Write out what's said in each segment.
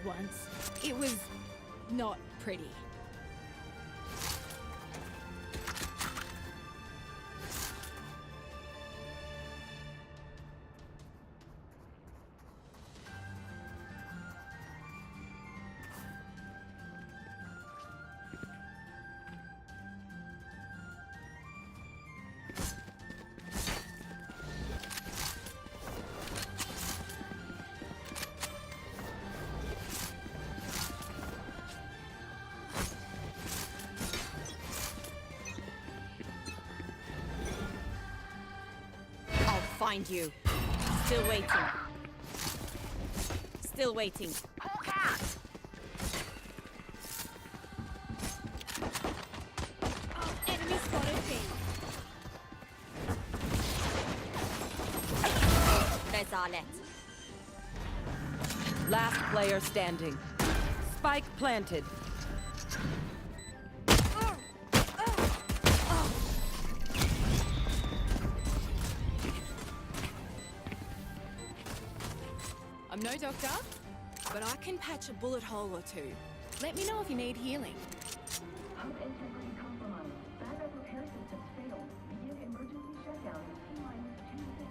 once. It was not pretty. Find you. Still waiting. Still waiting. Enemy spotted B. Rezalet. Last player standing. Spike planted. I'm no doctor, but I can patch a bullet hole or two. Let me know if you need healing. Hub integrity compromised. Backup repair systems failed. Begin emergency shutdown in T-minus 2 minutes.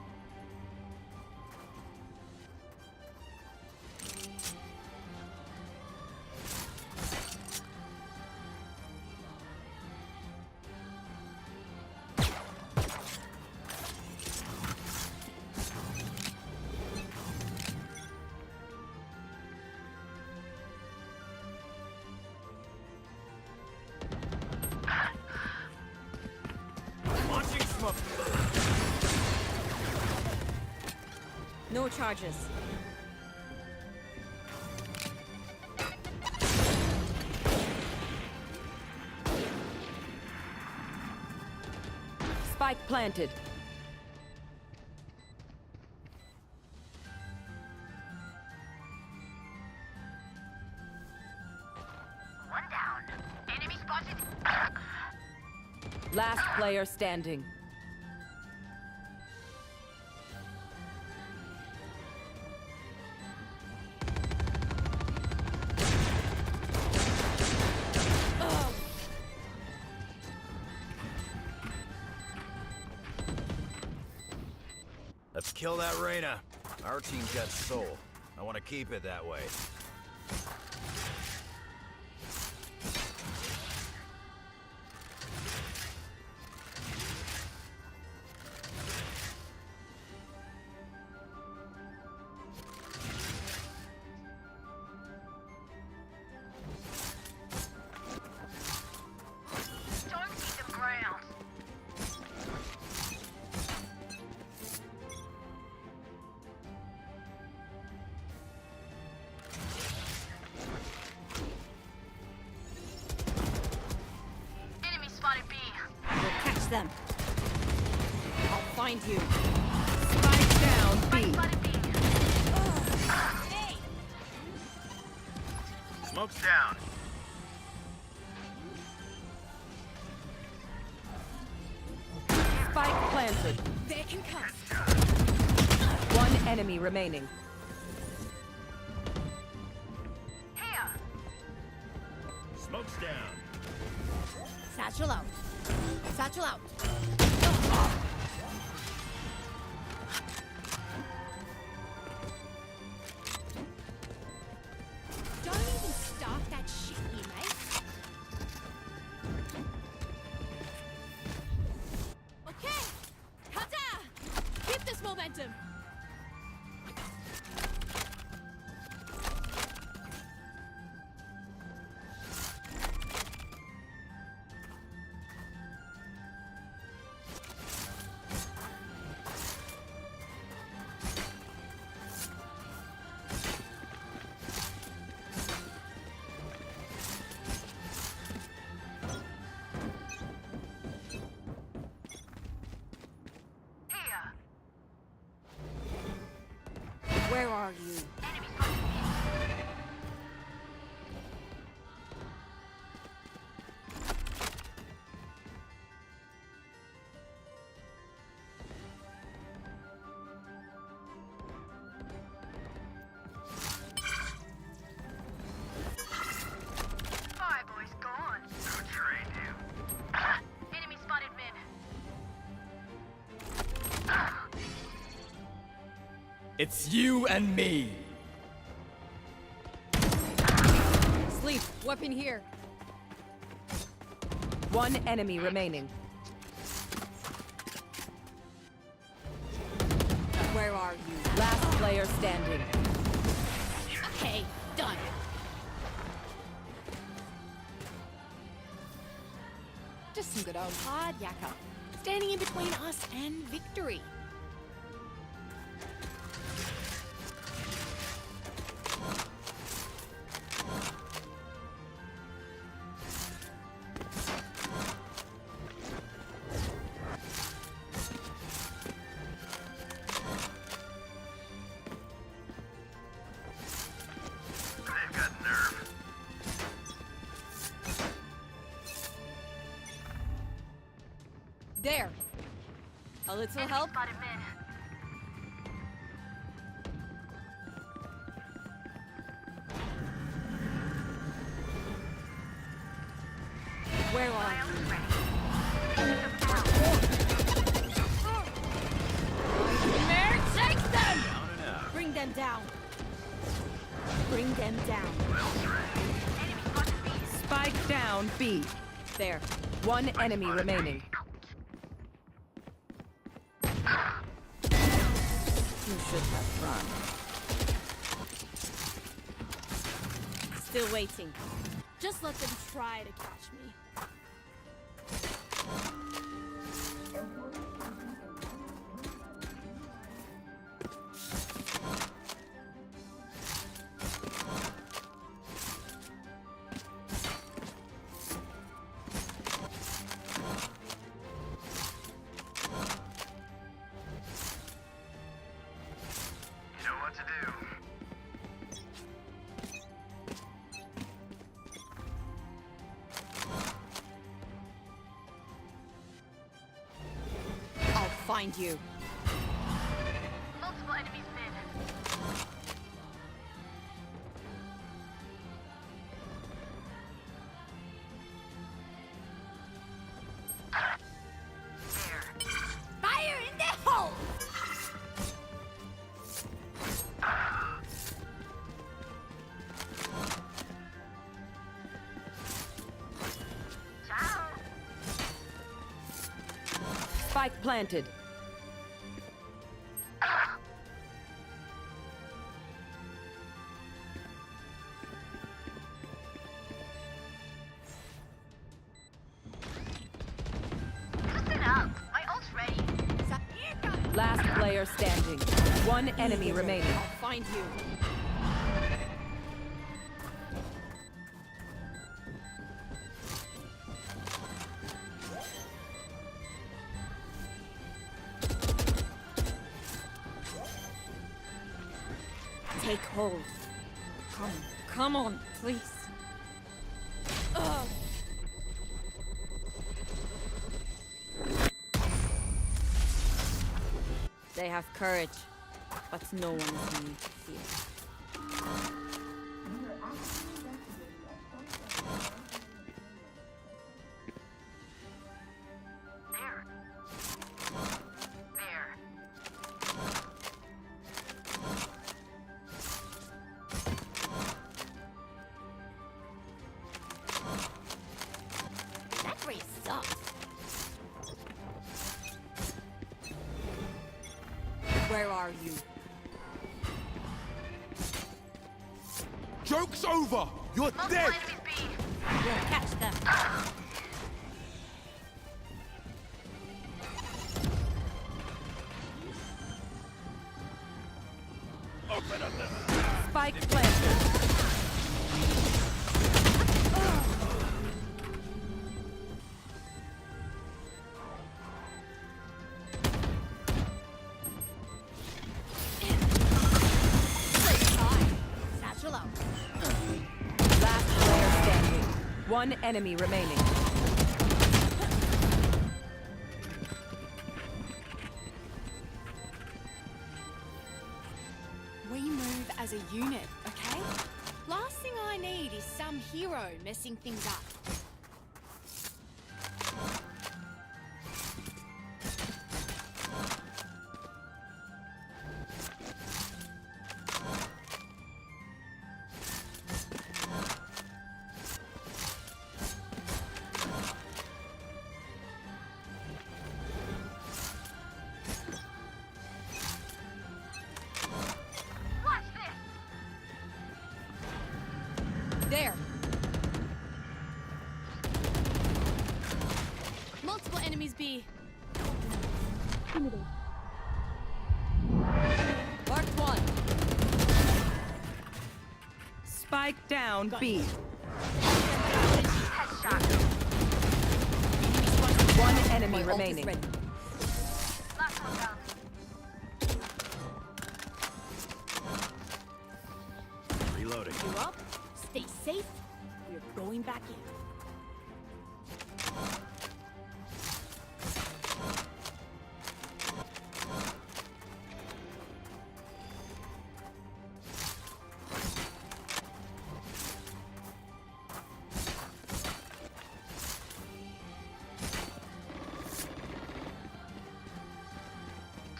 No charges. Spike planted. One down. Enemy spotted. Last player standing. Let's kill that Reyna. Our team's got soul. I want to keep it that way. Don't see the ground. Enemy spotted B. We'll catch them. I'll find you. Spike down B. Spotted B. Hey! Smoke's down. Spike planted. They're concussed. One enemy remaining. Here. Smoke's down. Satchel out. Satchel out. Don't even start that shit here, mate. Okay. Kata! Keep this momentum. Here. Where are you? Enemy spotted B. It's you and me. Sleep. Weapon here. One enemy remaining. Where are you? Last player standing. Okay, done. Just some good old hard yakka. Standing in between us and victory. They've got nerve. There. A little Enemy help? spotted mid. Where are you? Ult's ready. Nightmare, take them! Down and out. Bring them down. Bring them down. Enemy spotted B. Spike down B. There. One enemy remaining. You should have run. Still waiting. Just let them try to catch me. You know what to do. I'll find you. Multiple enemies mid. There. Fire in the hole! Ciao. Spike planted. Listen up. My ult's ready. Last player standing. One enemy remaining. I'll find you. Take hold. Come on, please. Ugh. They have courage, but no one is need to fear. There. There. That race sucks. Where are you? Joke's over! You're Multiple dead! enemies B. We'll catch them. Spike planted. Satchel out. Last player standing. One enemy remaining. We move as a unit, okay? Last thing I need is some hero messing things up. There. Multiple enemies B. Mark one. Spike down B. One enemy My ult is remaining. ready. Last one down. Reloading. You up? Stay safe. We're going back in.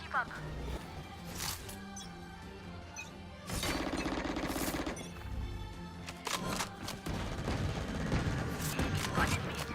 Keep up. Got it, mid.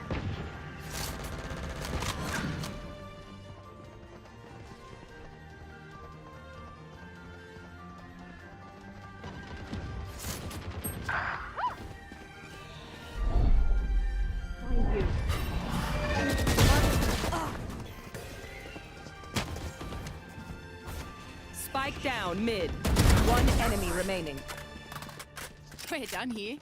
Spike down mid. One enemy remaining. We're done here.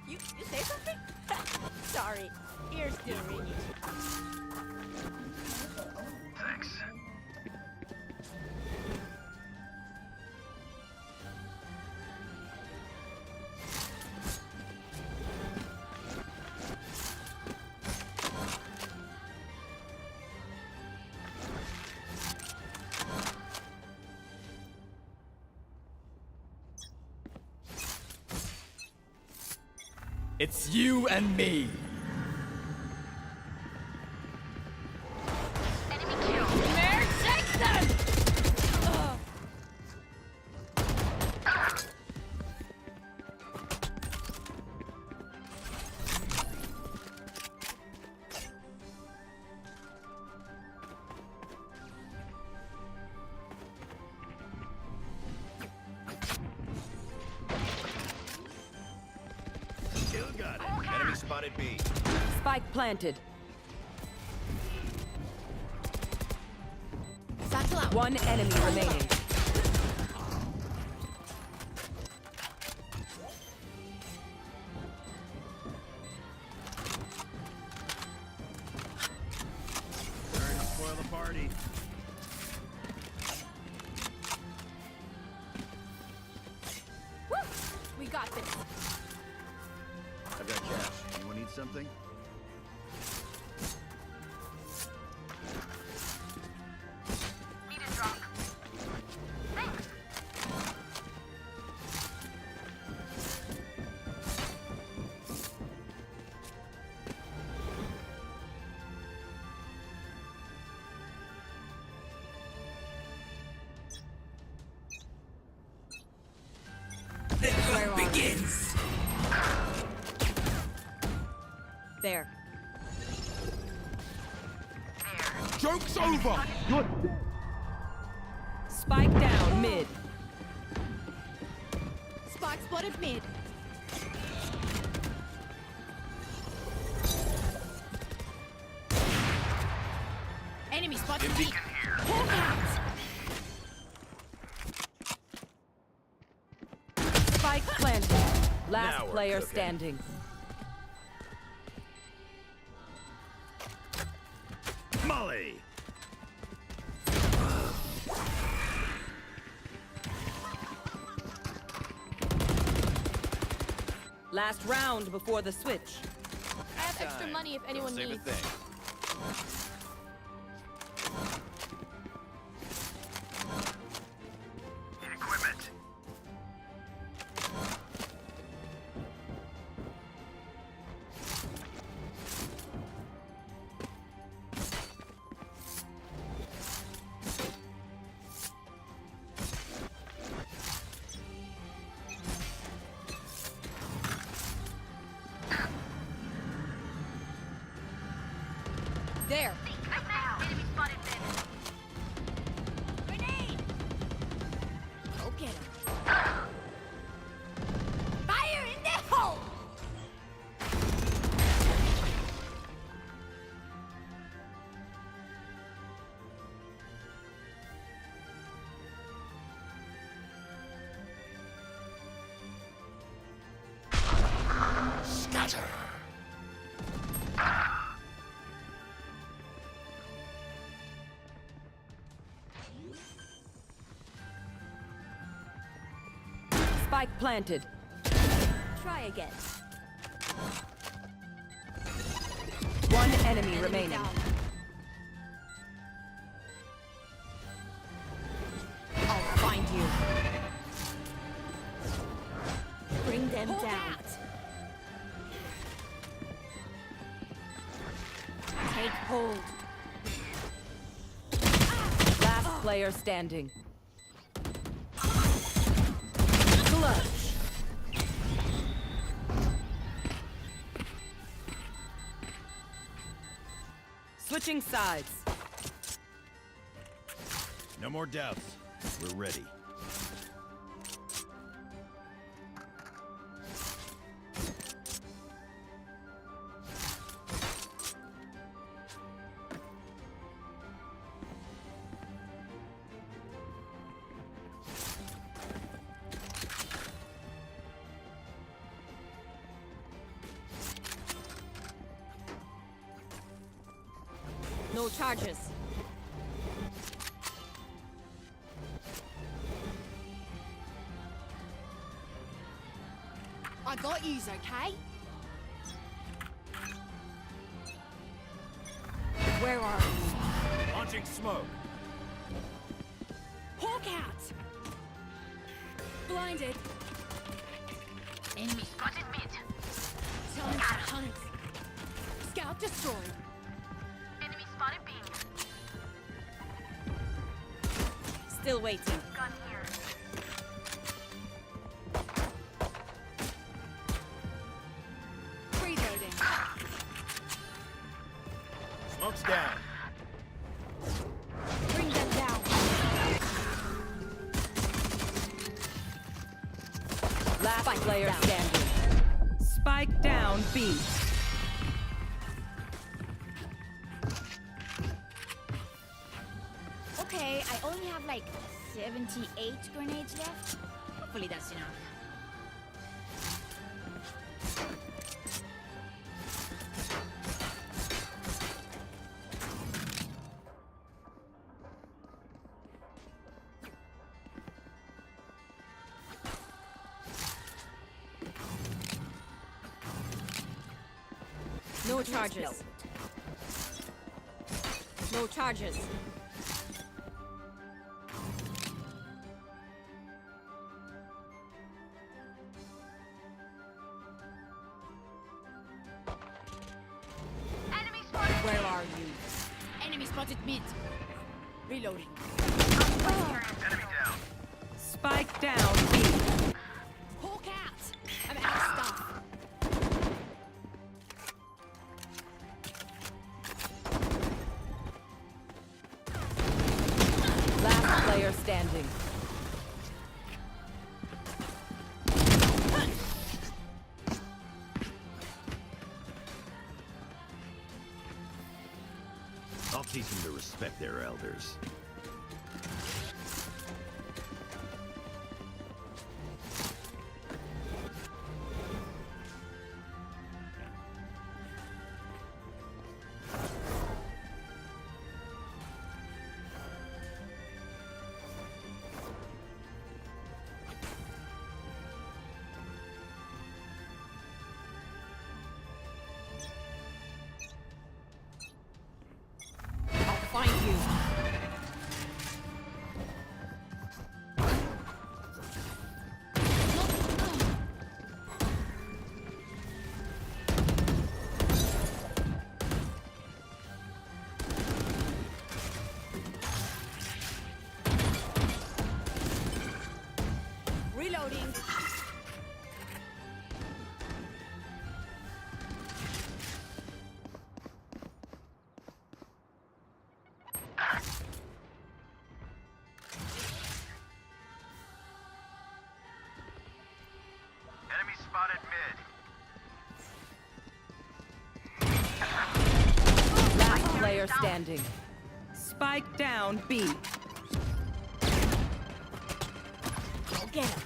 You say something? Sorry, ears still ringing. Thanks. It's you and me. Enemy kill. There, take them! Still got it. Enemy spotted B. Spike planted. Satchel out. One enemy remaining. Sorry to spoil the party. Woo! We got this. I've got cash. Anyone need something? Need a drop. Thanks. Where begins. There. There. Joke's over. Spike down mid. Spike spotted mid. Enemy spotted B. Hawk out. Spike planted. Last Now we're player cooking. standing. Molly! Last round before the switch. I have extra Time. money if anyone Don't save needs. a thing. Need equipment. There. Scatter. Spike planted. Try again. One enemy Enemy remaining. down. I'll find you. Bring them down. Take hold. Last player standing. Clutch. Switching sides. No more doubts. We're ready. No charges. I got yous, okay? Where are you? Launching smoke. Hawk out! Blinded. Enemy spotted mid. Time to hunt. Scout destroyed. Enemy spotted B. Still waiting. Gun here. Reloading. Smoke's down. Bring them down. Last player standing. Spike down B. Okay, I only have like 78 grenades left. Hopefully that's enough. No charges. No charges. Enemy spotted. Where are you? Enemy spotted mid. Reloading. Enemy down. Spike down B. Hawk out! I'm out of stuff. Last player standing. I'll teach them to respect their elders. I'll find you. Reloading. Enemy spotted mid. Last player standing. Spike down B. Go get him.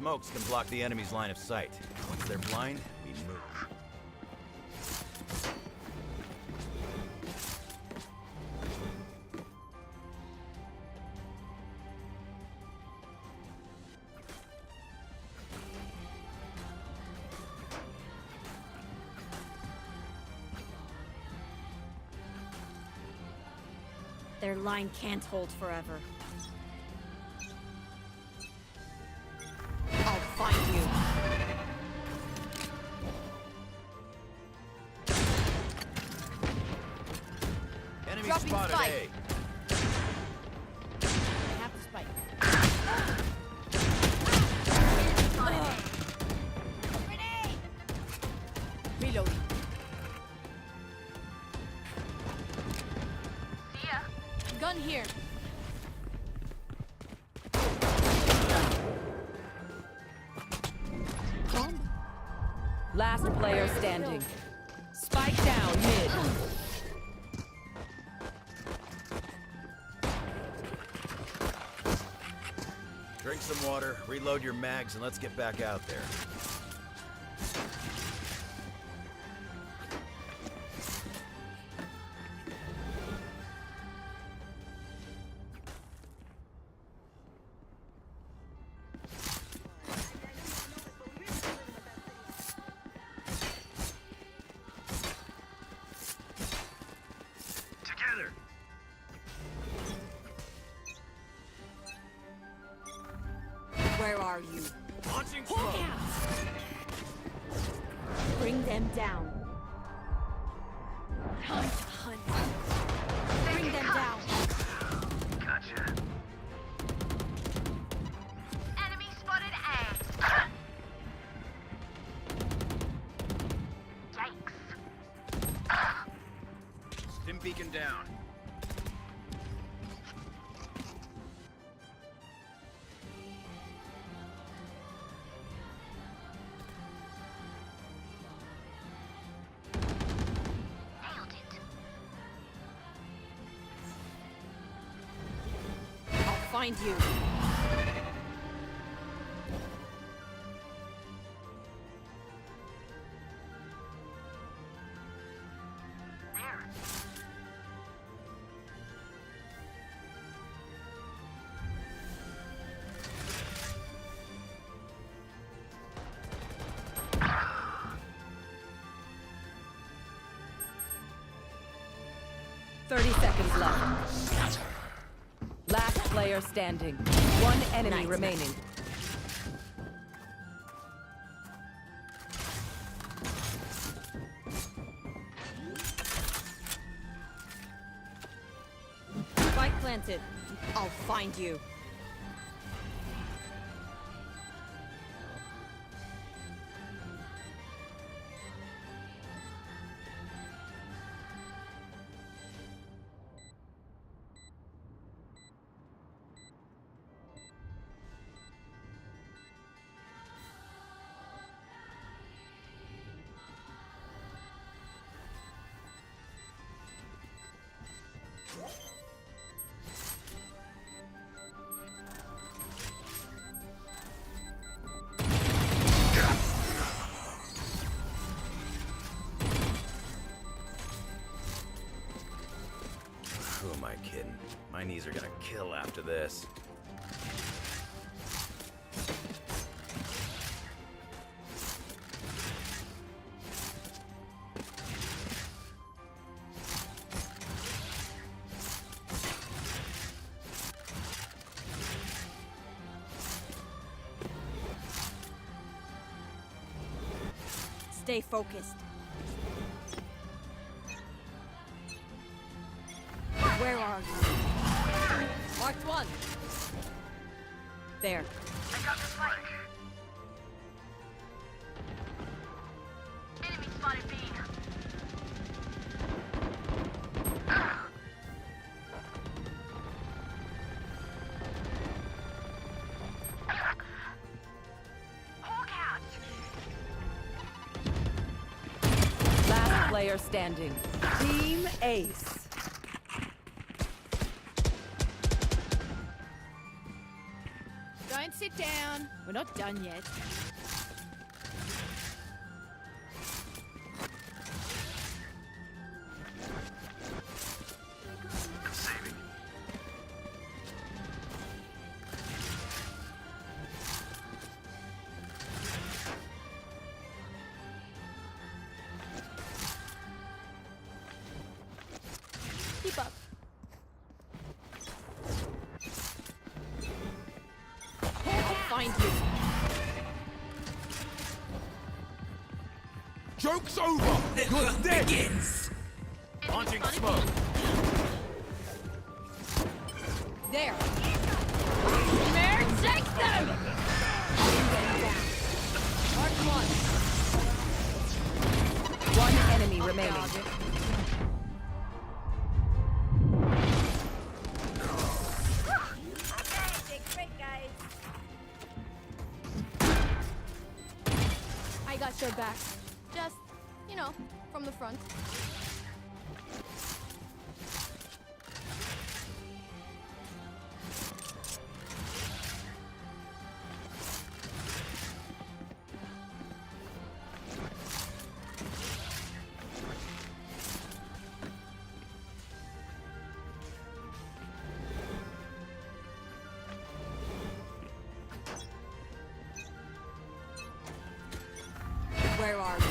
Smokes can block the enemy's line of sight. Once they're blind, we move. Their line can't hold forever. I'll find you. Enemy Dropping spotted spike. A. I have the spike. Grenade! Reloading. See ya. Gun here. Bomb. Last player standing. Spike down mid. Drink some water, reload your mags, and let's get back out there. Together! Where are you? Launching Hawk smoke! out. Bring them down. Time to hunt. Bring them down. Gotcha. Enemy spotted A. Yikes. Stim beacon down. Nailed it. I'll find you. There. 30 seconds left. Last player standing. One enemy remaining. Spike planted. I'll find you. Who am I kidding? My knees are gonna kill after this. Stay focused. Where are you? Marked one. There. I got the spike. Enemy spotted B. Hawk out. Last player standing. Team Ace. Don't sit down. We're not done yet. Saving. Keep up. I'll find you. Joke's over! You're dead! Launching smoke. There. Mare, take them! Mark one. One enemy remaining. I got your back. Just, you know, from the front. Where are you?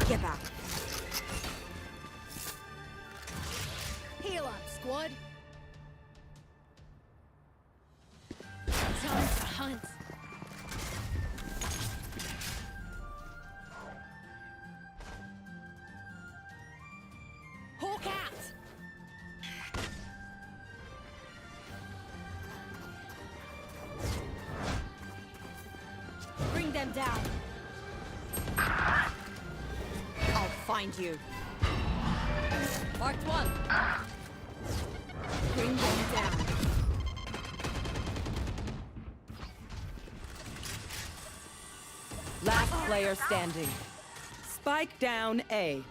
Get back. Heal up, squad. Time to hunt. Hawk out! Bring them down. I'll find you. Marked one. Bring them down. Last player standing. Spike down A.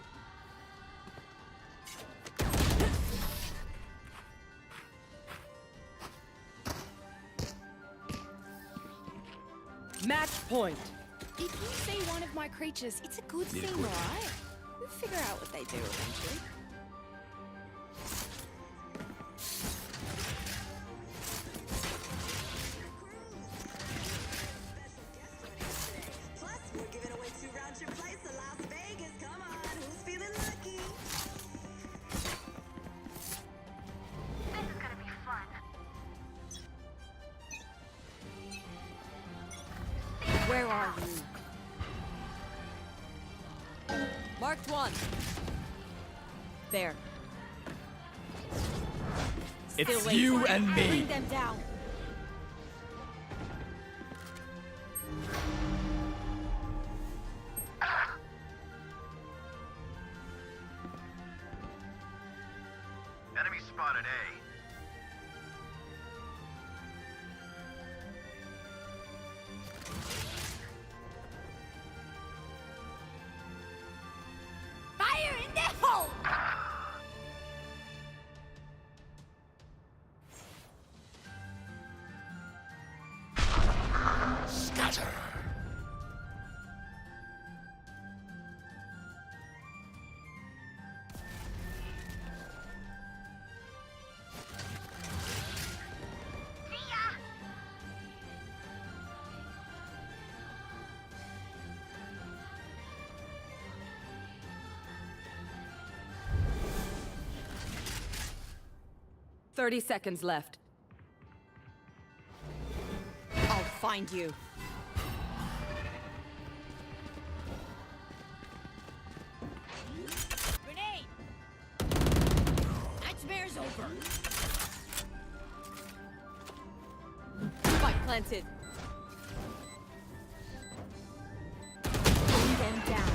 Match point. If you see one of my creatures, it's a good thing, right? We'll figure out what they do eventually. Plus, we're giving away 2 round-trip flights to Las Vegas. Come on, who's feeling lucky? This is gonna be fun. Where are you? Marked one. There. It's you and me. Bring them down. Enemy spotted A. Fire in the hole! Scatter. See ya! 30 seconds left. I'll find you. Grenade! Nightmare's over. Spike planted. Bring them down.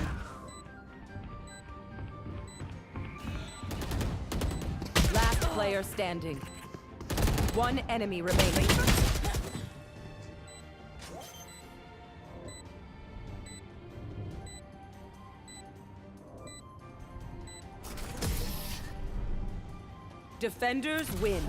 Last player standing. One enemy remaining. Defenders win.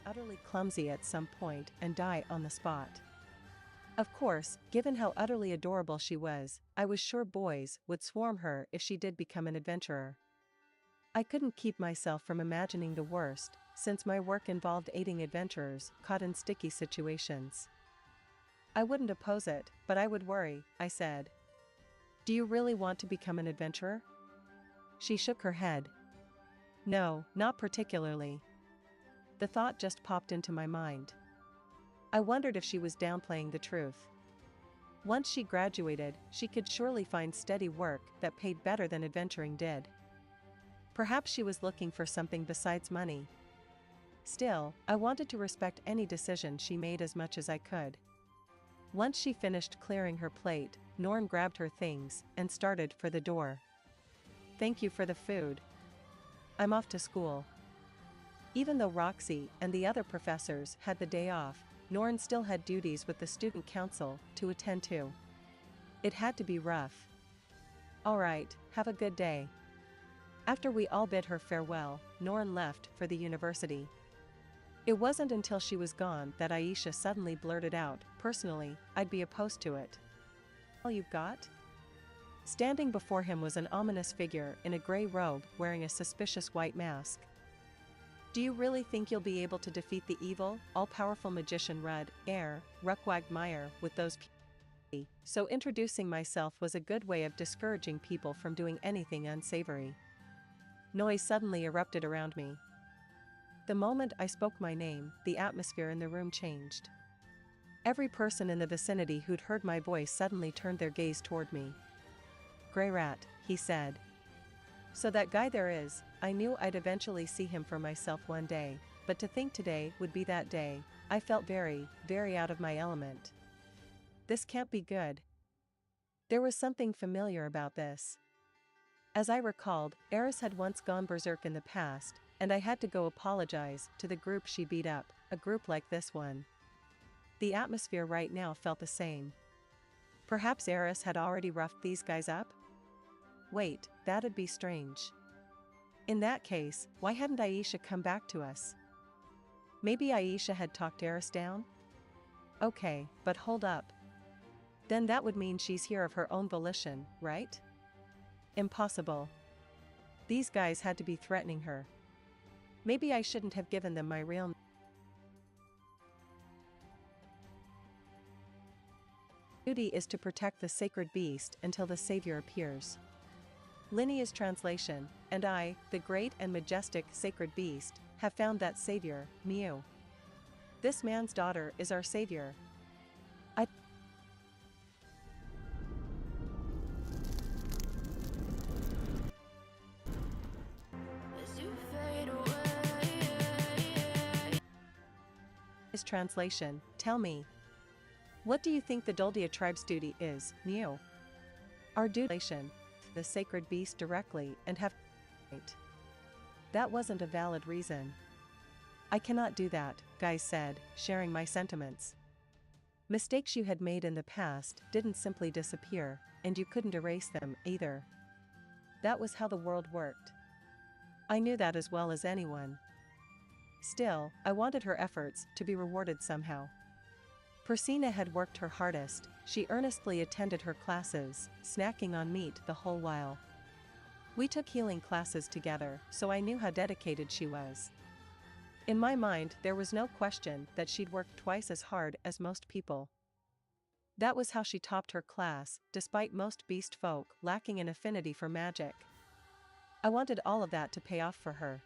Utterly clumsy at some point and die on the spot. Of course, given how utterly adorable she was, I was sure boys would swarm her if she did become an adventurer. I couldn't keep myself from imagining the worst, since my work involved aiding adventurers caught in sticky situations. I wouldn't oppose it, but I would worry, I said. Do you really want to become an adventurer? She shook her head. No, not particularly. The thought just popped into my mind. I wondered if she was downplaying the truth. Once she graduated, she could surely find steady work that paid better than adventuring did. Perhaps she was looking for something besides money. Still, I wanted to respect any decision she made as much as I could. Once she finished clearing her plate, Norm grabbed her things and started for the door. Thank you for the food. I'm off to school. Even though Roxy and the other professors had the day off, Norn still had duties with the student council to attend to. It had to be rough. All right, have a good day. After we all bid her farewell, Norn left for the university. It wasn't until she was gone that Aisha suddenly blurted out, personally, I'd be opposed to it. All you've got? Standing before him was an ominous figure in a gray robe wearing a suspicious white mask. Do you really think you'll be able to defeat the evil, all-powerful magician Ruckwagmire with those people? So introducing myself was a good way of discouraging people from doing anything unsavory. Noise suddenly erupted around me. The moment I spoke my name, the atmosphere in the room changed. Every person in the vicinity who'd heard my voice suddenly turned their gaze toward me. Grey Rat, he said. So that guy there is, I knew I'd eventually see him for myself one day, but to think today would be that day, I felt very, very out of my element. This can't be good. There was something familiar about this. As I recalled, Eris had once gone berserk in the past, and I had to go apologize to the group she beat up, a group like this one. The atmosphere right now felt the same. Perhaps Eris had already roughed these guys up? Wait, that'd be strange. In that case, why hadn't Aisha come back to us? Maybe Aisha had talked Eris down? Okay, but hold up. Then that would mean she's here of her own volition, right? Impossible. These guys had to be threatening her. Maybe I shouldn't have given them my real name. Duty is to protect the sacred beast until the savior appears. Linea's translation, and I, the great and majestic sacred beast, have found that savior, Mew. This man's daughter is our savior. As you fade away. His translation, tell me. What do you think the Doldia tribe's duty is, Mew? Our duty, the sacred beast directly and have. That wasn't a valid reason. I cannot do that, Guys said, sharing my sentiments. Mistakes you had made in the past didn't simply disappear, and you couldn't erase them, either. That was how the world worked. I knew that as well as anyone. Still, I wanted her efforts to be rewarded somehow. Persina had worked her hardest, she earnestly attended her classes, snacking on meat the whole while. We took healing classes together, so I knew how dedicated she was. In my mind, there was no question that she'd worked twice as hard as most people. That was how she topped her class, despite most beast folk lacking an affinity for magic. I wanted all of that to pay off for her.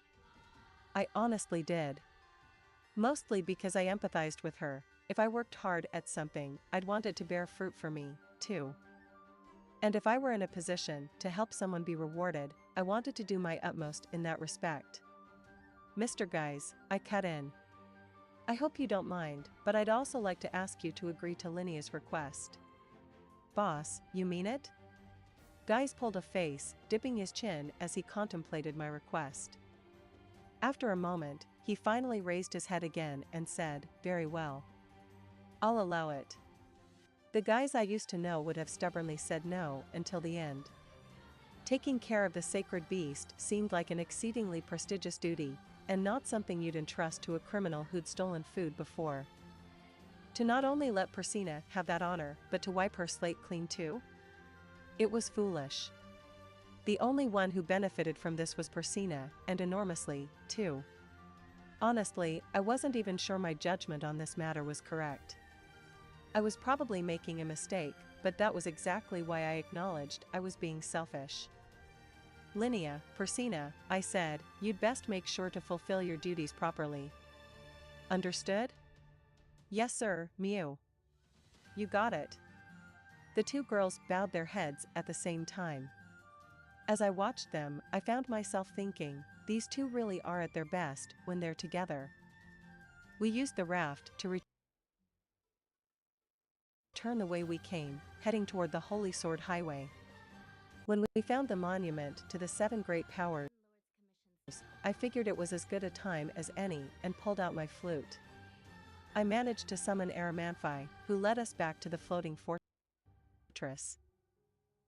I honestly did. Mostly because I empathized with her. If I worked hard at something, I'd want it to bear fruit for me, too. And if I were in a position to help someone be rewarded, I wanted to do my utmost in that respect. Mr. Guys, I cut in. I hope you don't mind, but I'd also like to ask you to agree to Linnea's request. Boss, you mean it? Guys pulled a face, dipping his chin as he contemplated my request. After a moment, he finally raised his head again and said, "Very well. I'll allow it." The guys I used to know would have stubbornly said no until the end. Taking care of the sacred beast seemed like an exceedingly prestigious duty, and not something you'd entrust to a criminal who'd stolen food before. To not only let Persina have that honor, but to wipe her slate clean too? It was foolish. The only one who benefited from this was Persina, and enormously, too. Honestly, I wasn't even sure my judgment on this matter was correct. I was probably making a mistake, but that was exactly why I acknowledged I was being selfish. Linnea, Persina, I said, you'd best make sure to fulfill your duties properly. Understood? Yes sir, Mew. You got it. The two girls bowed their heads at the same time. As I watched them, I found myself thinking, these two really are at their best when they're together. We used the raft to return the way we came, heading toward the Holy Sword Highway. When we found the monument to the 7 great powers, I figured it was as good a time as any and pulled out my flute. I managed to summon Aramanthi, who led us back to the floating fortress.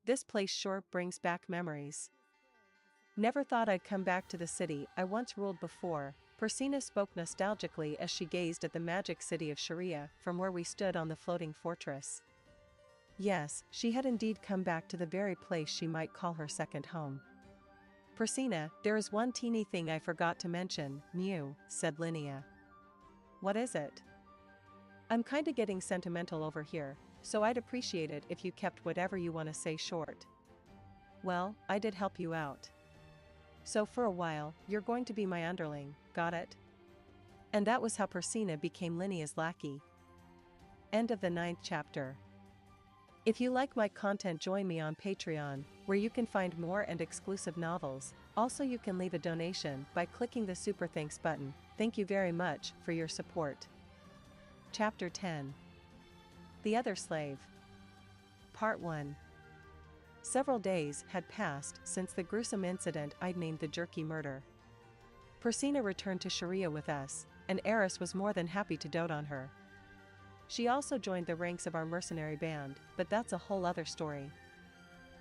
This place sure brings back memories. Never thought I'd come back to the city I once ruled before. Persina spoke nostalgically as she gazed at the magic city of Sharia from where we stood on the floating fortress. Yes, she had indeed come back to the very place she might call her second home. Persina, there is one teeny thing I forgot to mention, Mew, said Linnea. What is it? I'm kinda getting sentimental over here, so I'd appreciate it if you kept whatever you want to say short. Well, I did help you out. So for a while, you're going to be my underling, got it? And that was how Persina became Linnea's lackey. End of the 9th chapter. If you like my content, join me on Patreon, where you can find more and exclusive novels. Also, you can leave a donation by clicking the Super Thanks button. Thank you very much for your support. Chapter 10. The Other Slave. Part 1. Several days had passed since the gruesome incident I'd named the Jerky Murder. Persina returned to Sharia with us, and Eris was more than happy to dote on her. She also joined the ranks of our mercenary band, but that's a whole other story.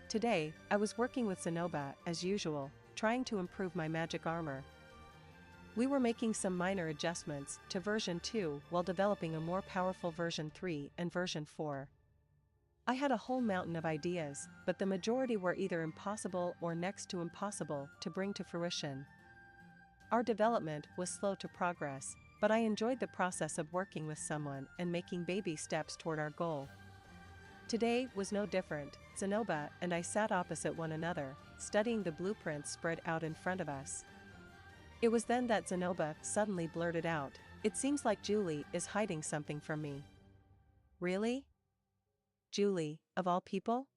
Today, I was working with Zenoba, as usual, trying to improve my magic armor. We were making some minor adjustments to version 2 while developing a more powerful version 3 and version 4. I had a whole mountain of ideas, but the majority were either impossible or next to impossible to bring to fruition. Our development was slow to progress, but I enjoyed the process of working with someone and making baby steps toward our goal. Today was no different. Zenoba and I sat opposite one another, studying the blueprints spread out in front of us. It was then that Zenoba suddenly blurted out, "It seems like Julie is hiding something from me." Really? Julie, of all people?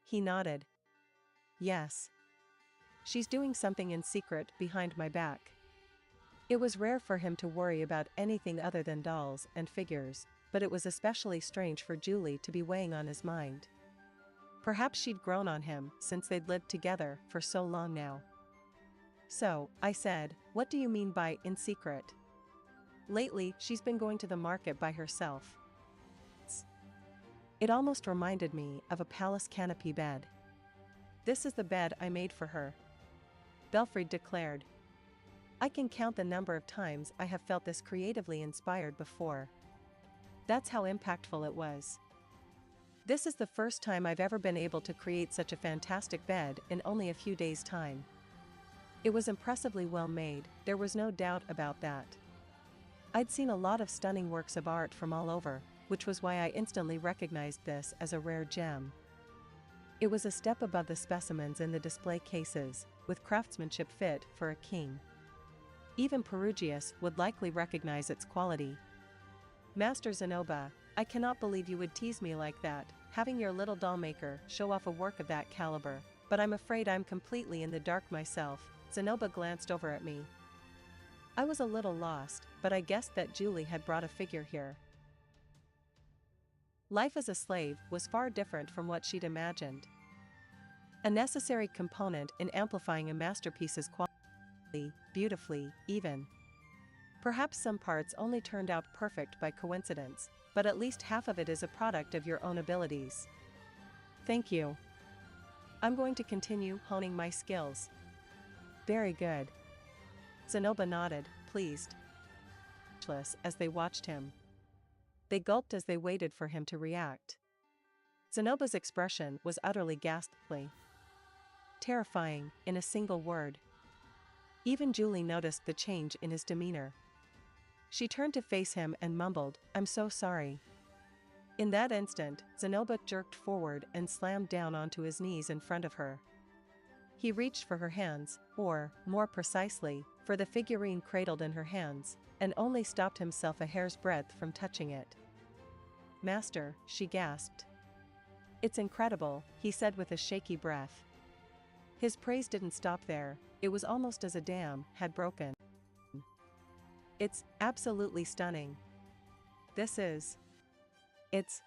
He nodded. Yes. She's doing something in secret behind my back. It was rare for him to worry about anything other than dolls and figures, but it was especially strange for Julie to be weighing on his mind. Perhaps she'd grown on him since they'd lived together for so long now. So, I said, what do you mean by in secret? Lately, she's been going to the market by herself. It almost reminded me of a palace canopy bed. This is the bed I made for her, Belfried declared. I can count the number of times I have felt this creatively inspired before. That's how impactful it was. This is the first time I've ever been able to create such a fantastic bed in only a few days' time. It was impressively well made, there was no doubt about that. I'd seen a lot of stunning works of art from all over, which was why I instantly recognized this as a rare gem. It was a step above the specimens in the display cases, with craftsmanship fit for a king. Even Perugius would likely recognize its quality. Master Zenoba, I cannot believe you would tease me like that, having your little dollmaker show off a work of that caliber, but I'm afraid I'm completely in the dark myself. Zenoba glanced over at me. I was a little lost, but I guessed that Julie had brought a figure here. Life as a slave was far different from what she'd imagined. A necessary component in amplifying a masterpiece's quality, beautifully, even. Perhaps some parts only turned out perfect by coincidence, but at least half of it is a product of your own abilities. Thank you. I'm going to continue honing my skills. Very good. Zenoba nodded, pleased. As they watched him. They gulped as they waited for him to react. Zenoba's expression was utterly ghastly. Terrifying, in a single word. Even Julie noticed the change in his demeanor. She turned to face him and mumbled, I'm so sorry. In that instant, Zenoba jerked forward and slammed down onto his knees in front of her. He reached for her hands, or, more precisely, for the figurine cradled in her hands, and only stopped himself a hair's breadth from touching it. Master, she gasped. It's incredible, he said with a shaky breath. His praise didn't stop there, it was almost as a dam had broken. It's absolutely stunning. It's.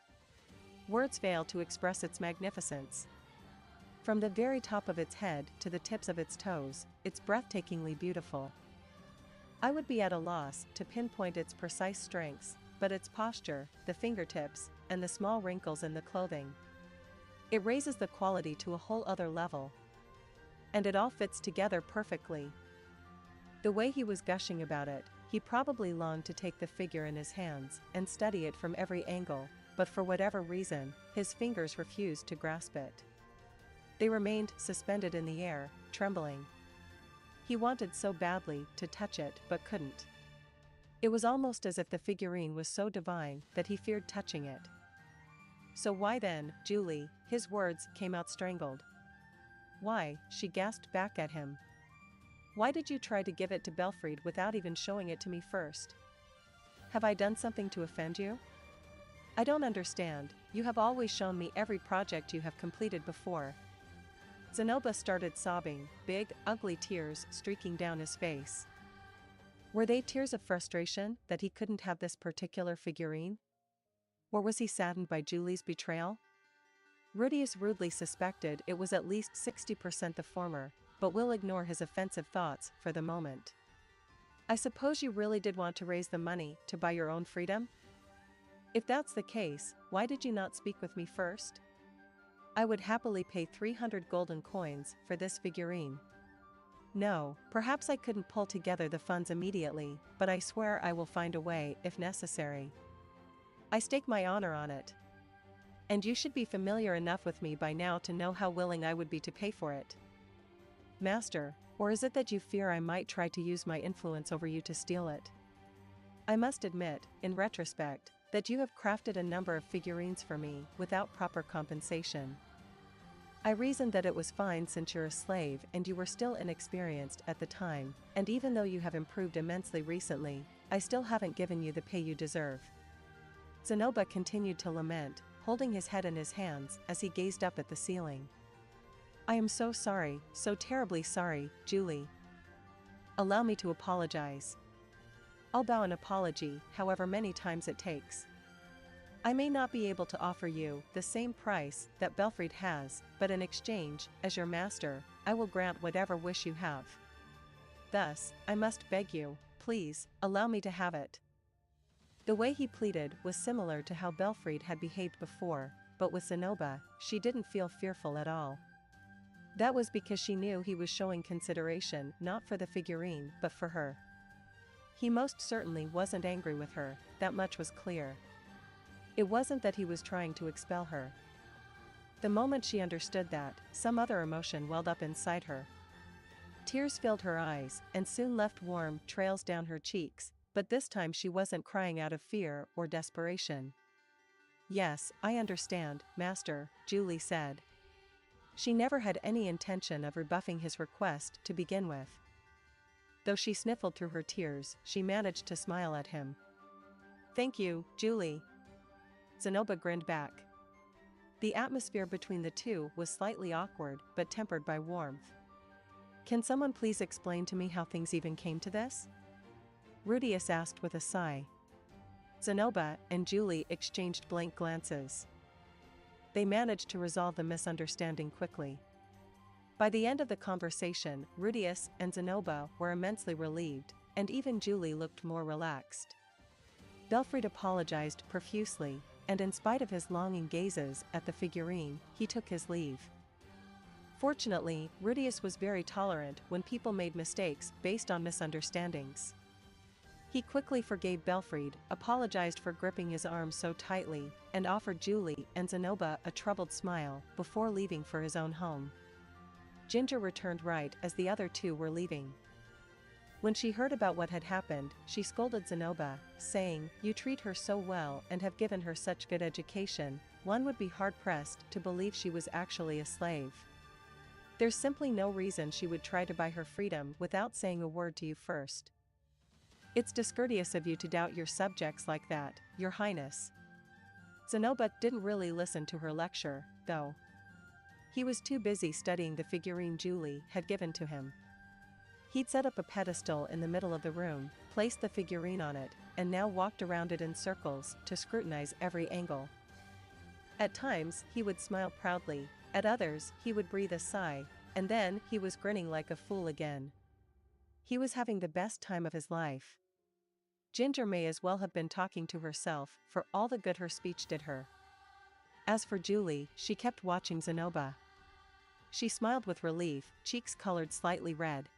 Words fail to express its magnificence. From the very top of its head to the tips of its toes, it's breathtakingly beautiful. I would be at a loss to pinpoint its precise strengths, but its posture, the fingertips, and the small wrinkles in the clothing. It raises the quality to a whole other level. And it all fits together perfectly. The way he was gushing about it, he probably longed to take the figure in his hands and study it from every angle, but for whatever reason, his fingers refused to grasp it. They remained suspended in the air, trembling. He wanted so badly to touch it but couldn't. It was almost as if the figurine was so divine that he feared touching it. So why then, Julie, his words came out strangled. Why, she gasped back at him. Why did you try to give it to Belfried without even showing it to me first? Have I done something to offend you? I don't understand, you have always shown me every project you have completed before. Zenoba started sobbing, big, ugly tears streaking down his face. Were they tears of frustration that he couldn't have this particular figurine? Or was he saddened by Julie's betrayal? Rudius rudely suspected it was at least 60% the former, but we'll ignore his offensive thoughts for the moment. I suppose you really did want to raise the money to buy your own freedom? If that's the case, why did you not speak with me first? I would happily pay 300 golden coins for this figurine. No, perhaps I couldn't pull together the funds immediately, but I swear I will find a way if necessary. I stake my honor on it. And you should be familiar enough with me by now to know how willing I would be to pay for it. Master, or is it that you fear I might try to use my influence over you to steal it? I must admit, in retrospect, that you have crafted a number of figurines for me without proper compensation. I reasoned that it was fine since you're a slave and you were still inexperienced at the time, and even though you have improved immensely recently, I still haven't given you the pay you deserve. Zenoba continued to lament, holding his head in his hands as he gazed up at the ceiling. I am so sorry, so terribly sorry, Julie. Allow me to apologize. I'll bow an apology, however many times it takes. I may not be able to offer you the same price that Belfried has, but in exchange, as your master, I will grant whatever wish you have. Thus, I must beg you, please, allow me to have it. The way he pleaded was similar to how Belfried had behaved before, but with Zenobia, she didn't feel fearful at all. That was because she knew he was showing consideration not for the figurine but for her. He most certainly wasn't angry with her, that much was clear. It wasn't that he was trying to expel her. The moment she understood that, some other emotion welled up inside her. Tears filled her eyes, and soon left warm trails down her cheeks, but this time she wasn't crying out of fear or desperation. "Yes, I understand, Master," Julie said. She never had any intention of rebuffing his request to begin with. Though she sniffled through her tears, she managed to smile at him. "Thank you, Julie." Zenobia grinned back. The atmosphere between the two was slightly awkward but tempered by warmth. "Can someone please explain to me how things even came to this?" Rudius asked with a sigh. Zenobia and Julie exchanged blank glances. They managed to resolve the misunderstanding quickly. By the end of the conversation, Rudius and Zenobia were immensely relieved, and even Julie looked more relaxed. Belfried apologized profusely, and in spite of his longing gazes at the figurine, he took his leave. Fortunately, Rudius was very tolerant when people made mistakes based on misunderstandings. He quickly forgave Belfried, apologized for gripping his arm so tightly, and offered Julie and Zenobia a troubled smile before leaving for his own home. Ginger returned right as the other two were leaving. When she heard about what had happened, she scolded Zenobia, saying, "You treat her so well and have given her such good education, one would be hard-pressed to believe she was actually a slave. There's simply no reason she would try to buy her freedom without saying a word to you first. It's discourteous of you to doubt your subjects like that, Your Highness." Zenobia didn't really listen to her lecture, though. He was too busy studying the figurine Julie had given to him. He'd set up a pedestal in the middle of the room, placed the figurine on it, and now walked around it in circles to scrutinize every angle. At times, he would smile proudly, at others, he would breathe a sigh, and then he was grinning like a fool again. He was having the best time of his life. Ginger may as well have been talking to herself for all the good her speech did her. As for Julie, she kept watching Zenobia. She smiled with relief, cheeks colored slightly red.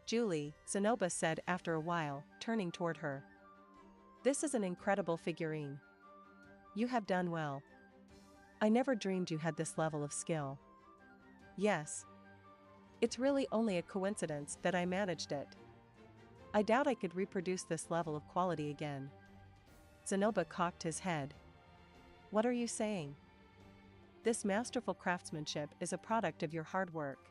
"Julie," Zenobia said after a while, turning toward her. "This is an incredible figurine. You have done well. I never dreamed you had this level of skill." "Yes. It's really only a coincidence that I managed it. I doubt I could reproduce this level of quality again." Zenobia cocked his head. "What are you saying? This masterful craftsmanship is a product of your hard work.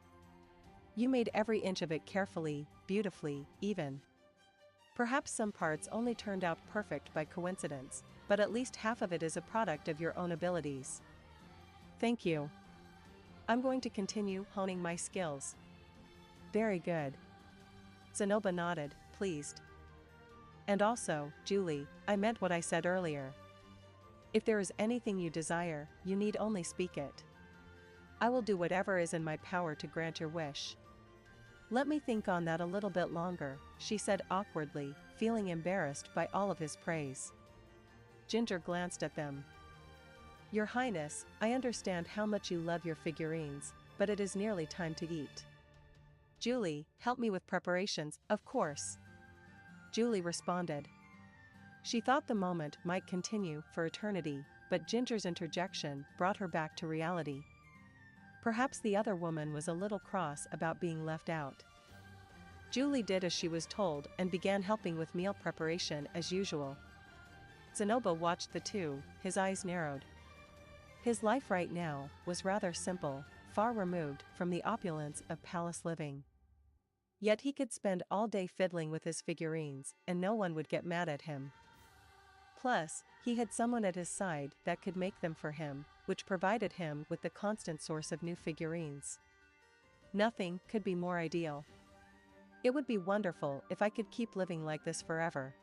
You made every inch of it carefully, beautifully, even. Perhaps some parts only turned out perfect by coincidence, but at least half of it is a product of your own abilities." "Thank you. I'm going to continue honing my skills." "Very good." Zenobia nodded, pleased. "And also, Julie, I meant what I said earlier. If there is anything you desire, you need only speak it. I will do whatever is in my power to grant your wish." "Let me think on that a little bit longer," she said awkwardly, feeling embarrassed by all of his praise. Ginger glanced at them. "Your Highness, I understand how much you love your figurines, but it is nearly time to eat. Julie, help me with preparations, of course." Julie responded. She thought the moment might continue for eternity, but Ginger's interjection brought her back to reality. Perhaps the other woman was a little cross about being left out. Julie did as she was told and began helping with meal preparation as usual. Zenobia watched the two, his eyes narrowed. His life right now was rather simple, far removed from the opulence of palace living. Yet he could spend all day fiddling with his figurines, and no one would get mad at him. Plus, he had someone at his side that could make them for him, which provided him with the constant source of new figurines. Nothing could be more ideal. It would be wonderful if I could keep living like this forever.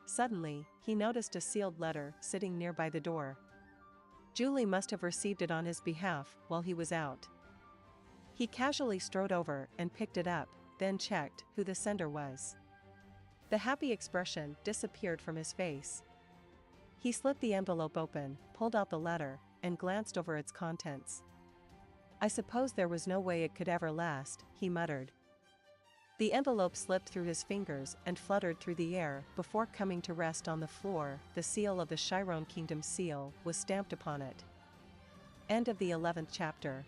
Suddenly, he noticed a sealed letter sitting nearby the door. Julie must have received it on his behalf while he was out. He casually strode over and picked it up, then checked who the sender was. The happy expression disappeared from his face. He slit the envelope open, pulled out the letter, and glanced over its contents. I suppose there was no way it could ever last, he muttered. The envelope slipped through his fingers and fluttered through the air before coming to rest on the floor. The seal of the Chiron Kingdom seal was stamped upon it. End of the 11th chapter.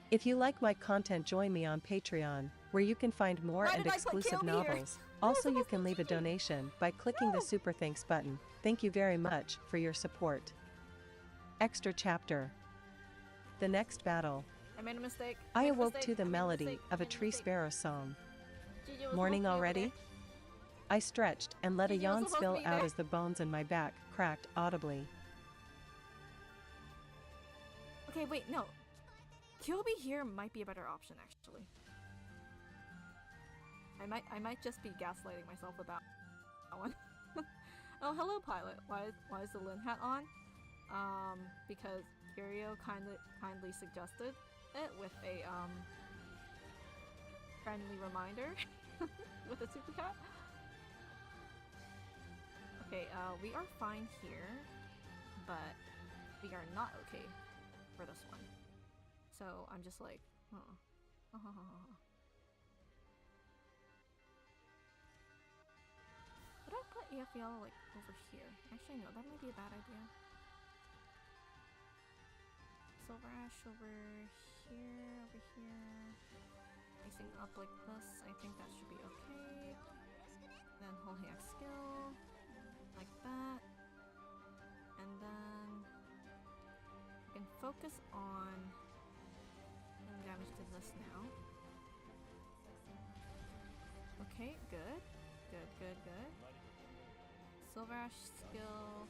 If you like my content, join me on Patreon, where you can find more and exclusive novels. Also, you can leave a donation by clicking the Super Thanks button. Thank you very much for your support. Extra chapter. The next battle. I made a mistake. I awoke to the melody of a tree sparrow song. Gigi was Morning supposed to be already? over I stretched and let a Gigi was yawn supposed to spill be out there. as the bones in my back cracked audibly. there. Okay, wait, no. Kilby here might be a better option, actually. I might just be gaslighting myself with that one. Oh, hello, pilot. Why is the Lin hat on? Because Curio kindly suggested it with a friendly reminder with a super cat. Okay, we are fine here, but we are not okay for this one. So I'm just like, Would I put EFL like over here? Actually, no, that might be a bad idea. Silver Ash over here, facing up like this. I think that should be okay. Then Holy Axe skill, like that. And then we can focus on doing damage to this now. Okay, good. Silver Ash skill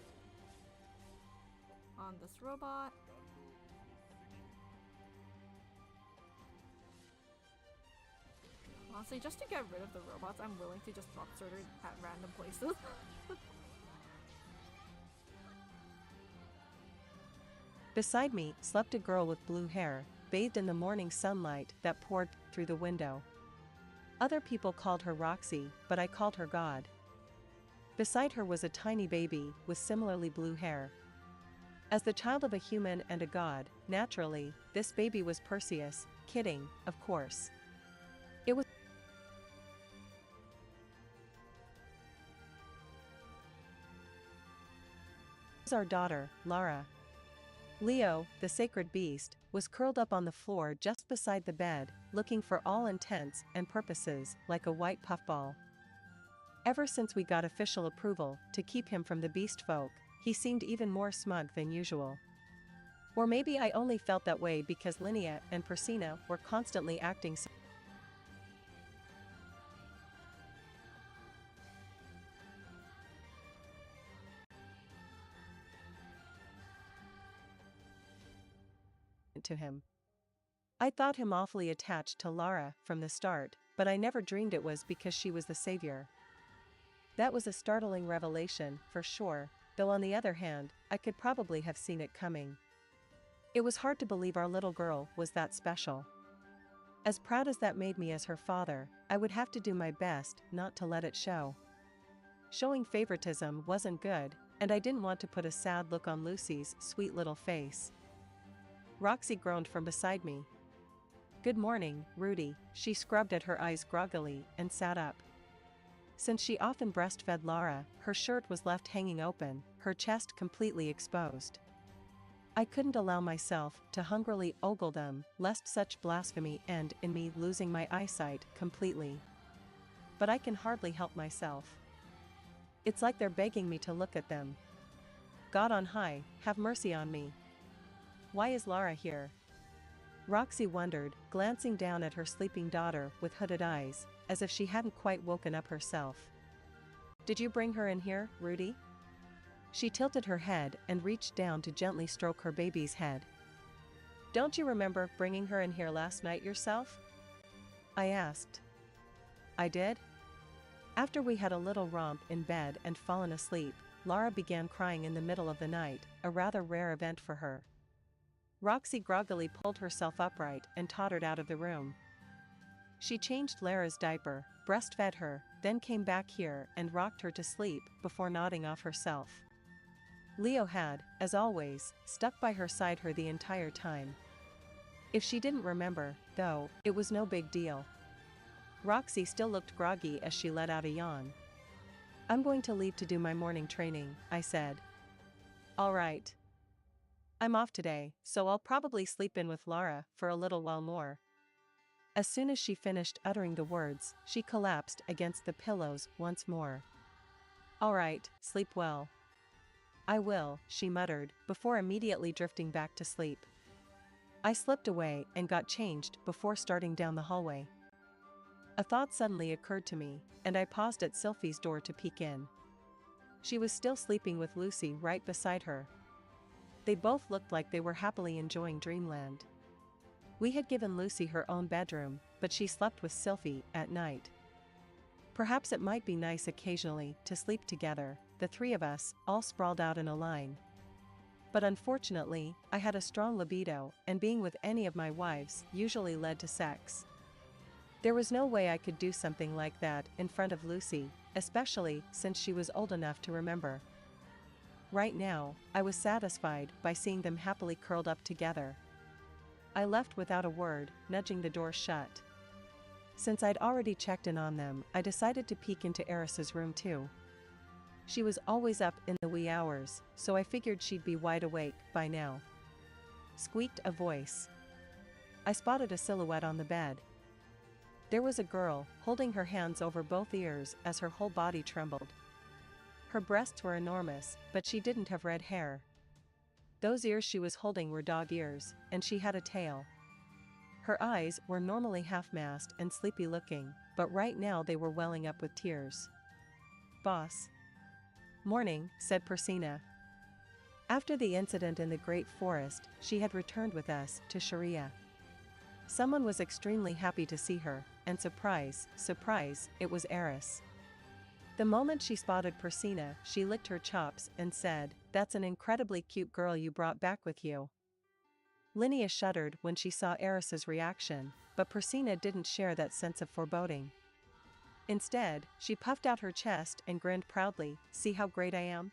on this robot. Honestly, just to get rid of the robots, I'm willing to just drop Surtur at random places. Beside me slept a girl with blue hair, bathed in the morning sunlight that poured through the window. Other people called her Roxy, but I called her God. Beside her was a tiny baby with similarly blue hair. As the child of a human and a god, naturally, this baby was Perseus. Kidding, of course. It was our daughter, Lara. Leo, the sacred beast, was curled up on the floor just beside the bed, looking for all intents and purposes like a white puffball. Ever since we got official approval to keep him from the beast folk, he seemed even more smug than usual. Or maybe I only felt that way because Linnea and Persina were constantly acting so to him. I thought him awfully attached to Lara from the start, but I never dreamed it was because she was the savior. That was a startling revelation, for sure, though on the other hand, I could probably have seen it coming. It was hard to believe our little girl was that special. As proud as that made me as her father, I would have to do my best not to let it show. Showing favoritism wasn't good, and I didn't want to put a sad look on Lucy's sweet little face. Roxy groaned from beside me. "Good morning, Rudy." She scrubbed at her eyes groggily and sat up. Since she often breastfed Lara, her shirt was left hanging open, her chest completely exposed. I couldn't allow myself to hungrily ogle them, lest such blasphemy end in me losing my eyesight completely. But I can hardly help myself. It's like they're begging me to look at them. God on high, have mercy on me. Why is Lara here? Roxy wondered, glancing down at her sleeping daughter with hooded eyes, as if she hadn't quite woken up herself. "Did you bring her in here, Rudy?" She tilted her head and reached down to gently stroke her baby's head. "Don't you remember bringing her in here last night yourself?" I asked. "I did?" After we had a little romp in bed and fallen asleep, Lara began crying in the middle of the night, a rather rare event for her. Roxy groggily pulled herself upright and tottered out of the room. She changed Lara's diaper, breastfed her, then came back here and rocked her to sleep before nodding off herself. Leo had, as always, stuck by her side her the entire time. If she didn't remember, though, it was no big deal. Roxy still looked groggy as she let out a yawn. "I'm going to leave to do my morning training," I said. "All right. I'm off today, so I'll probably sleep in with Lara for a little while more." As soon as she finished uttering the words, she collapsed against the pillows once more. "All right, sleep well." "I will," she muttered, before immediately drifting back to sleep. I slipped away and got changed before starting down the hallway. A thought suddenly occurred to me, and I paused at Sylphie's door to peek in. She was still sleeping with Lucy right beside her. They both looked like they were happily enjoying dreamland. We had given Lucy her own bedroom, but she slept with Sylphie at night. Perhaps it might be nice occasionally to sleep together, the three of us, all sprawled out in a line. But unfortunately, I had a strong libido, and being with any of my wives usually led to sex. There was no way I could do something like that in front of Lucy, especially since she was old enough to remember. Right now, I was satisfied by seeing them happily curled up together. I left without a word, nudging the door shut. Since I'd already checked in on them, I decided to peek into Eris's room too. She was always up in the wee hours, so I figured she'd be wide awake by now. Squeaked a voice. I spotted a silhouette on the bed. There was a girl, holding her hands over both ears as her whole body trembled. Her breasts were enormous, but she didn't have red hair. Those ears she was holding were dog ears, and she had a tail. Her eyes were normally half-masked and sleepy looking, but right now they were welling up with tears. "Boss." "Morning," said Persina. After the incident in the Great Forest, she had returned with us to Sharia. Someone was extremely happy to see her, and surprise, it was Eris. The moment she spotted Persina, she licked her chops and said, "That's an incredibly cute girl you brought back with you." Linnea shuddered when she saw Eris's reaction, but Persina didn't share that sense of foreboding. Instead, she puffed out her chest and grinned proudly, "See how great I am?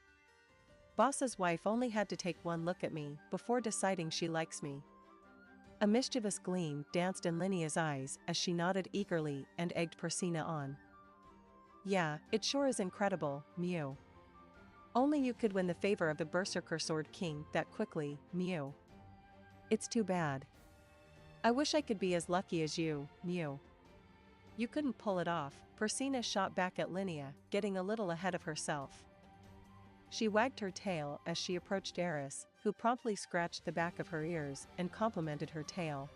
Boss's wife only had to take one look at me before deciding she likes me." A mischievous gleam danced in Linnea's eyes as she nodded eagerly and egged Persina on. "Yeah, it sure is incredible, Mew. Only you could win the favor of the Berserker Sword King that quickly, Mew. It's too bad. I wish I could be as lucky as you, Mew." "You couldn't pull it off," Persina shot back at Linnea, getting a little ahead of herself. She wagged her tail as she approached Eris, who promptly scratched the back of her ears and complimented her tail.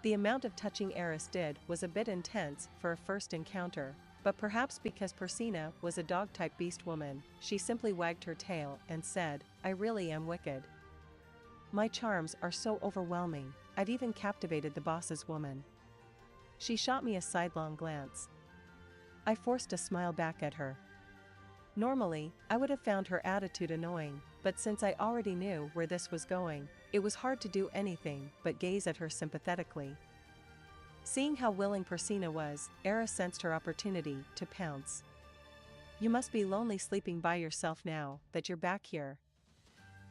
The amount of touching Eris did was a bit intense for a first encounter, but perhaps because Persina was a dog-type beast woman, she simply wagged her tail and said, "I really am wicked. My charms are so overwhelming, I've even captivated the boss's woman." She shot me a sidelong glance. I forced a smile back at her. Normally, I would have found her attitude annoying, but since I already knew where this was going, it was hard to do anything but gaze at her sympathetically. Seeing how willing Persina was, Eris sensed her opportunity to pounce. "You must be lonely sleeping by yourself now that you're back here.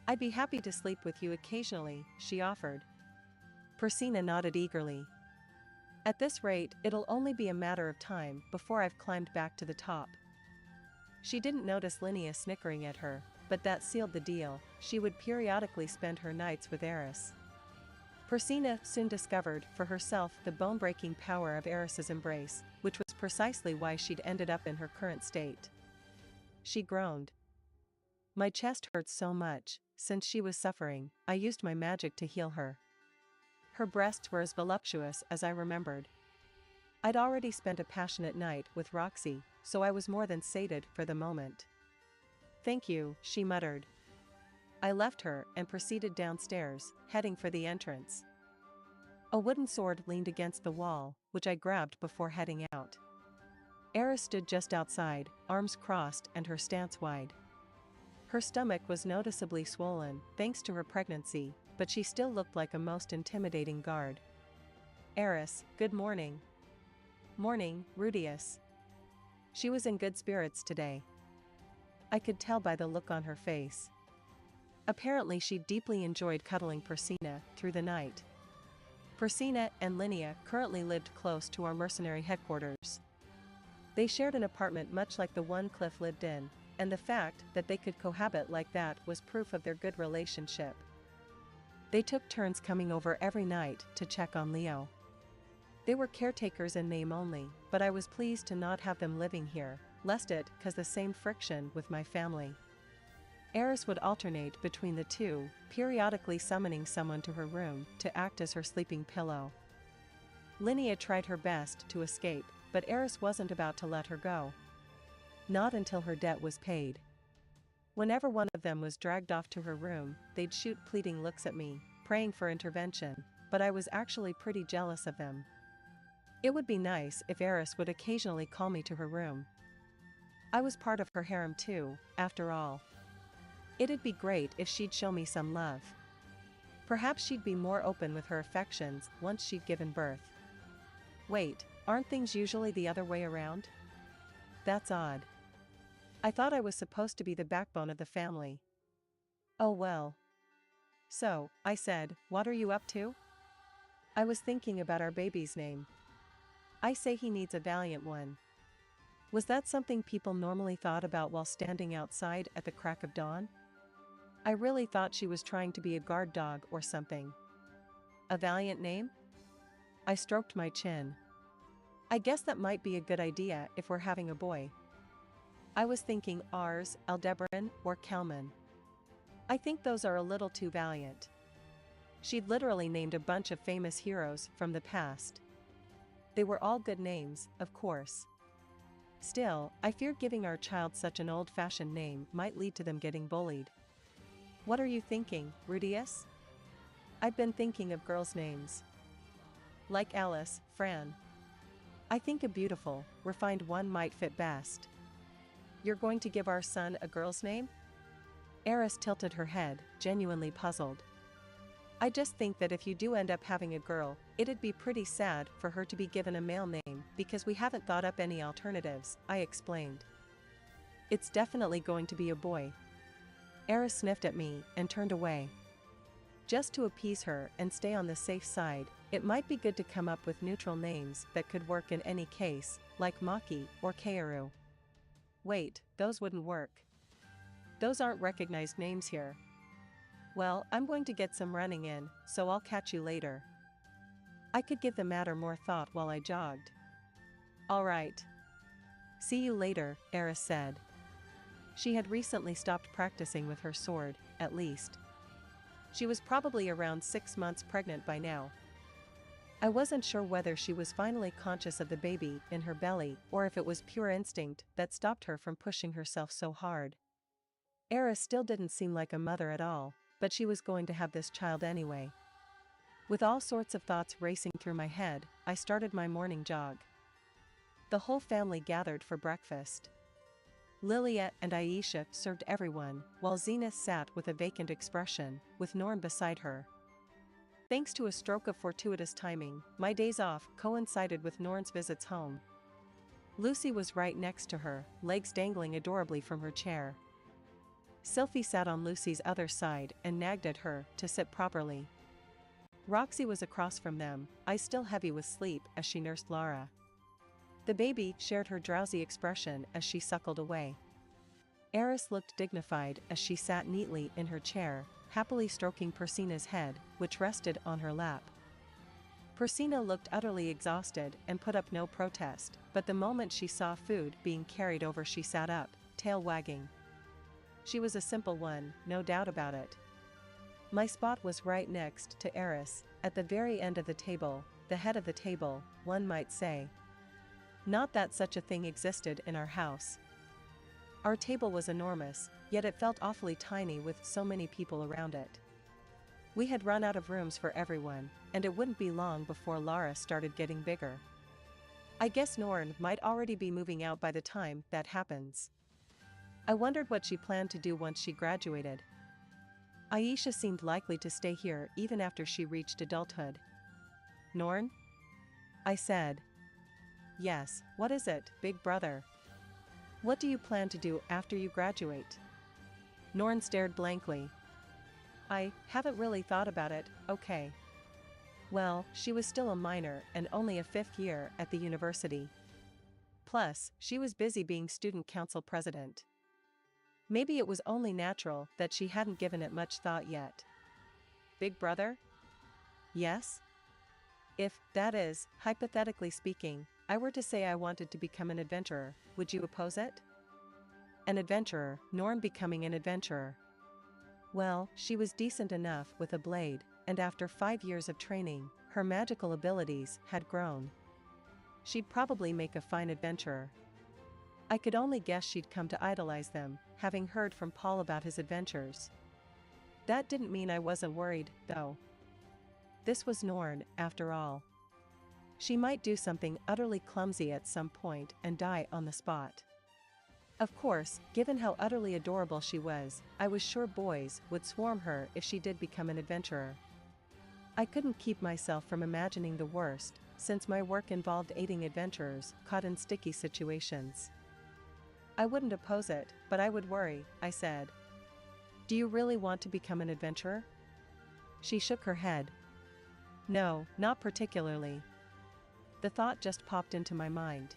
I'd be happy to sleep with you occasionally," she offered. Persina nodded eagerly. "At this rate, it'll only be a matter of time before I've climbed back to the top." She didn't notice Linnea snickering at her, but that sealed the deal. She would periodically spend her nights with Eris. Persina soon discovered for herself the bone-breaking power of Eris's embrace, which was precisely why she'd ended up in her current state. She groaned. "My chest hurts so much. Since she was suffering, I used my magic to heal her." Her breasts were as voluptuous as I remembered. I'd already spent a passionate night with Roxy, so I was more than sated for the moment. "Thank you," she muttered. I left her and proceeded downstairs, heading for the entrance. A wooden sword leaned against the wall, which I grabbed before heading out. Eris stood just outside, arms crossed and her stance wide. Her stomach was noticeably swollen, thanks to her pregnancy, but she still looked like a most intimidating guard. "Eris, good morning." "Morning, Rudius." She was in good spirits today. I could tell by the look on her face. Apparently she deeply enjoyed cuddling Persina through the night. Persina and Linnea currently lived close to our mercenary headquarters. They shared an apartment much like the one Cliff lived in, and the fact that they could cohabit like that was proof of their good relationship. They took turns coming over every night to check on Leo. They were caretakers in name only, but I was pleased to not have them living here, lest it cause the same friction with my family. Eris would alternate between the two, periodically summoning someone to her room to act as her sleeping pillow. Linnea tried her best to escape, but Eris wasn't about to let her go. Not until her debt was paid. Whenever one of them was dragged off to her room, they'd shoot pleading looks at me, praying for intervention, but I was actually pretty jealous of them. It would be nice if Eris would occasionally call me to her room. I was part of her harem too, after all. It'd be great if she'd show me some love. Perhaps she'd be more open with her affections once she'd given birth. Wait, aren't things usually the other way around? That's odd. I thought I was supposed to be the backbone of the family. Oh well. So, I said, what are you up to? I was thinking about our baby's name. I say he needs a valiant one. Was that something people normally thought about while standing outside at the crack of dawn? I really thought she was trying to be a guard dog or something. A valiant name? I stroked my chin. I guess that might be a good idea if we're having a boy. I was thinking Ars, Aldebaran, or Kalman. I think those are a little too valiant. She'd literally named a bunch of famous heroes from the past. They were all good names, of course. Still, I fear giving our child such an old-fashioned name might lead to them getting bullied. What are you thinking, Rudius? I've been thinking of girls' names. Like Alice, Fran. I think a beautiful, refined one might fit best. You're going to give our son a girl's name? Eris tilted her head, genuinely puzzled. I just think that if you do end up having a girl, it'd be pretty sad for her to be given a male name because we haven't thought up any alternatives, I explained. It's definitely going to be a boy. Eris sniffed at me and turned away. Just to appease her and stay on the safe side, it might be good to come up with neutral names that could work in any case, like Maki or Kaoru. Wait, those wouldn't work. Those aren't recognized names here. Well, I'm going to get some running in, so I'll catch you later. I could give the matter more thought while I jogged. All right. See you later, Eris said. She had recently stopped practicing with her sword, at least. She was probably around 6 months pregnant by now. I wasn't sure whether she was finally conscious of the baby in her belly or if it was pure instinct that stopped her from pushing herself so hard. Eris still didn't seem like a mother at all, but she was going to have this child anyway. With all sorts of thoughts racing through my head, I started my morning jog. The whole family gathered for breakfast. Lilia and Aisha served everyone, while Zenith sat with a vacant expression, with Norn beside her. Thanks to a stroke of fortuitous timing, my days off coincided with Norn's visits home. Lucy was right next to her, legs dangling adorably from her chair. Sylphie sat on Lucy's other side and nagged at her to sit properly. Roxy was across from them, eyes still heavy with sleep as she nursed Lara. The baby shared her drowsy expression as she suckled away. Eris looked dignified as she sat neatly in her chair, happily stroking Persina's head, which rested on her lap. Persina looked utterly exhausted and put up no protest, but the moment she saw food being carried over she sat up, tail wagging. She was a simple one, no doubt about it. My spot was right next to Eris, at the very end of the table, the head of the table, one might say. Not that such a thing existed in our house. Our table was enormous, yet it felt awfully tiny with so many people around it. We had run out of rooms for everyone, and it wouldn't be long before Lara started getting bigger. I guess Norn might already be moving out by the time that happens. I wondered what she planned to do once she graduated. Aisha seemed likely to stay here even after she reached adulthood. Norn? I said. Yes, what is it, big brother? What do you plan to do after you graduate? Norn stared blankly. I haven't really thought about it, okay. Well, she was still a minor and only a 5th year at the university. Plus, she was busy being student council president. Maybe it was only natural that she hadn't given it much thought yet. Big brother? Yes? If, that is, hypothetically speaking, I were to say I wanted to become an adventurer, would you oppose it? An adventurer, Norn becoming an adventurer. Well, she was decent enough with a blade, and after 5 years of training, her magical abilities had grown. She'd probably make a fine adventurer. I could only guess she'd come to idolize them, having heard from Paul about his adventures. That didn't mean I wasn't worried, though. This was Norn, after all. She might do something utterly clumsy at some point and die on the spot. Of course, given how utterly adorable she was, I was sure boys would swarm her if she did become an adventurer. I couldn't keep myself from imagining the worst, since my work involved aiding adventurers caught in sticky situations. I wouldn't oppose it, but I would worry, I said. Do you really want to become an adventurer? She shook her head. No, not particularly. The thought just popped into my mind.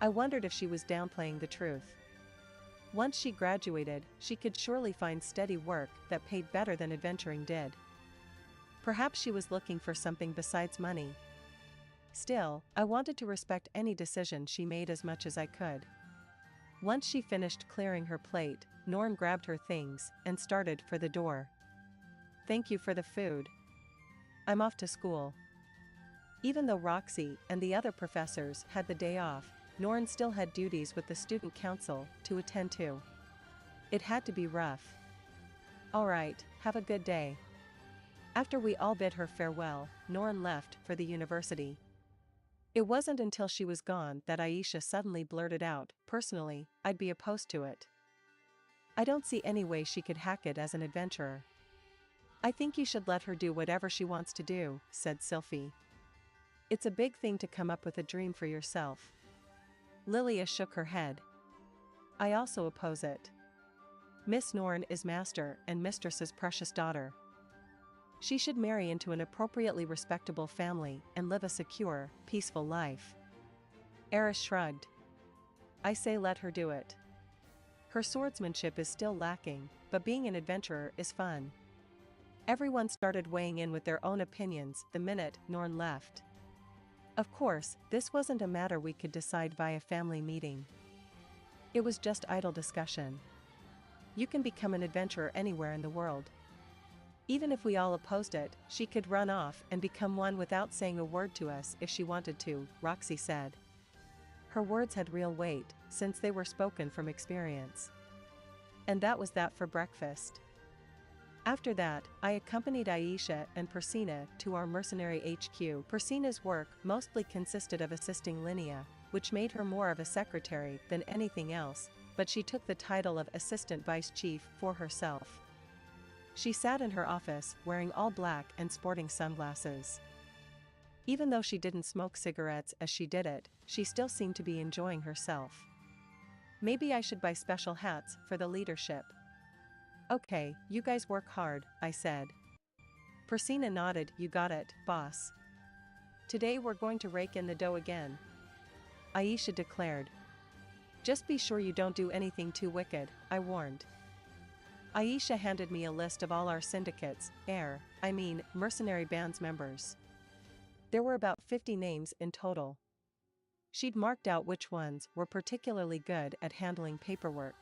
I wondered if she was downplaying the truth. Once she graduated, she could surely find steady work that paid better than adventuring did. Perhaps she was looking for something besides money. Still, I wanted to respect any decision she made as much as I could. Once she finished clearing her plate, Norn grabbed her things and started for the door. Thank you for the food. I'm off to school. Even though Roxy and the other professors had the day off, Norn still had duties with the student council to attend to. It had to be rough. All right, have a good day. After we all bid her farewell, Norn left for the university. It wasn't until she was gone that Aisha suddenly blurted out, personally, I'd be opposed to it. I don't see any way she could hack it as an adventurer. I think you should let her do whatever she wants to do, said Sylphie. It's a big thing to come up with a dream for yourself. Lilia shook her head. I also oppose it. Miss Norn is master and mistress's precious daughter. She should marry into an appropriately respectable family and live a secure, peaceful life. Eris shrugged. I say let her do it. Her swordsmanship is still lacking, but being an adventurer is fun. Everyone started weighing in with their own opinions the minute Norn left. Of course, this wasn't a matter we could decide via family meeting. It was just idle discussion. You can become an adventurer anywhere in the world. Even if we all opposed it, she could run off and become one without saying a word to us if she wanted to, Roxy said. Her words had real weight, since they were spoken from experience. And that was that for breakfast. After that, I accompanied Aisha and Persina to our mercenary HQ. Persina's work mostly consisted of assisting Linnea, which made her more of a secretary than anything else, but she took the title of assistant vice chief for herself. She sat in her office wearing all black and sporting sunglasses. Even though she didn't smoke cigarettes as she did it, she still seemed to be enjoying herself. Maybe I should buy special hats for the leadership. Okay, you guys work hard, I said. Persina nodded, you got it, boss. Today we're going to rake in the dough again. Aisha declared. Just be sure you don't do anything too wicked, I warned. Aisha handed me a list of all our syndicate's, mercenary band's members. There were about 50 names in total. She'd marked out which ones were particularly good at handling paperwork.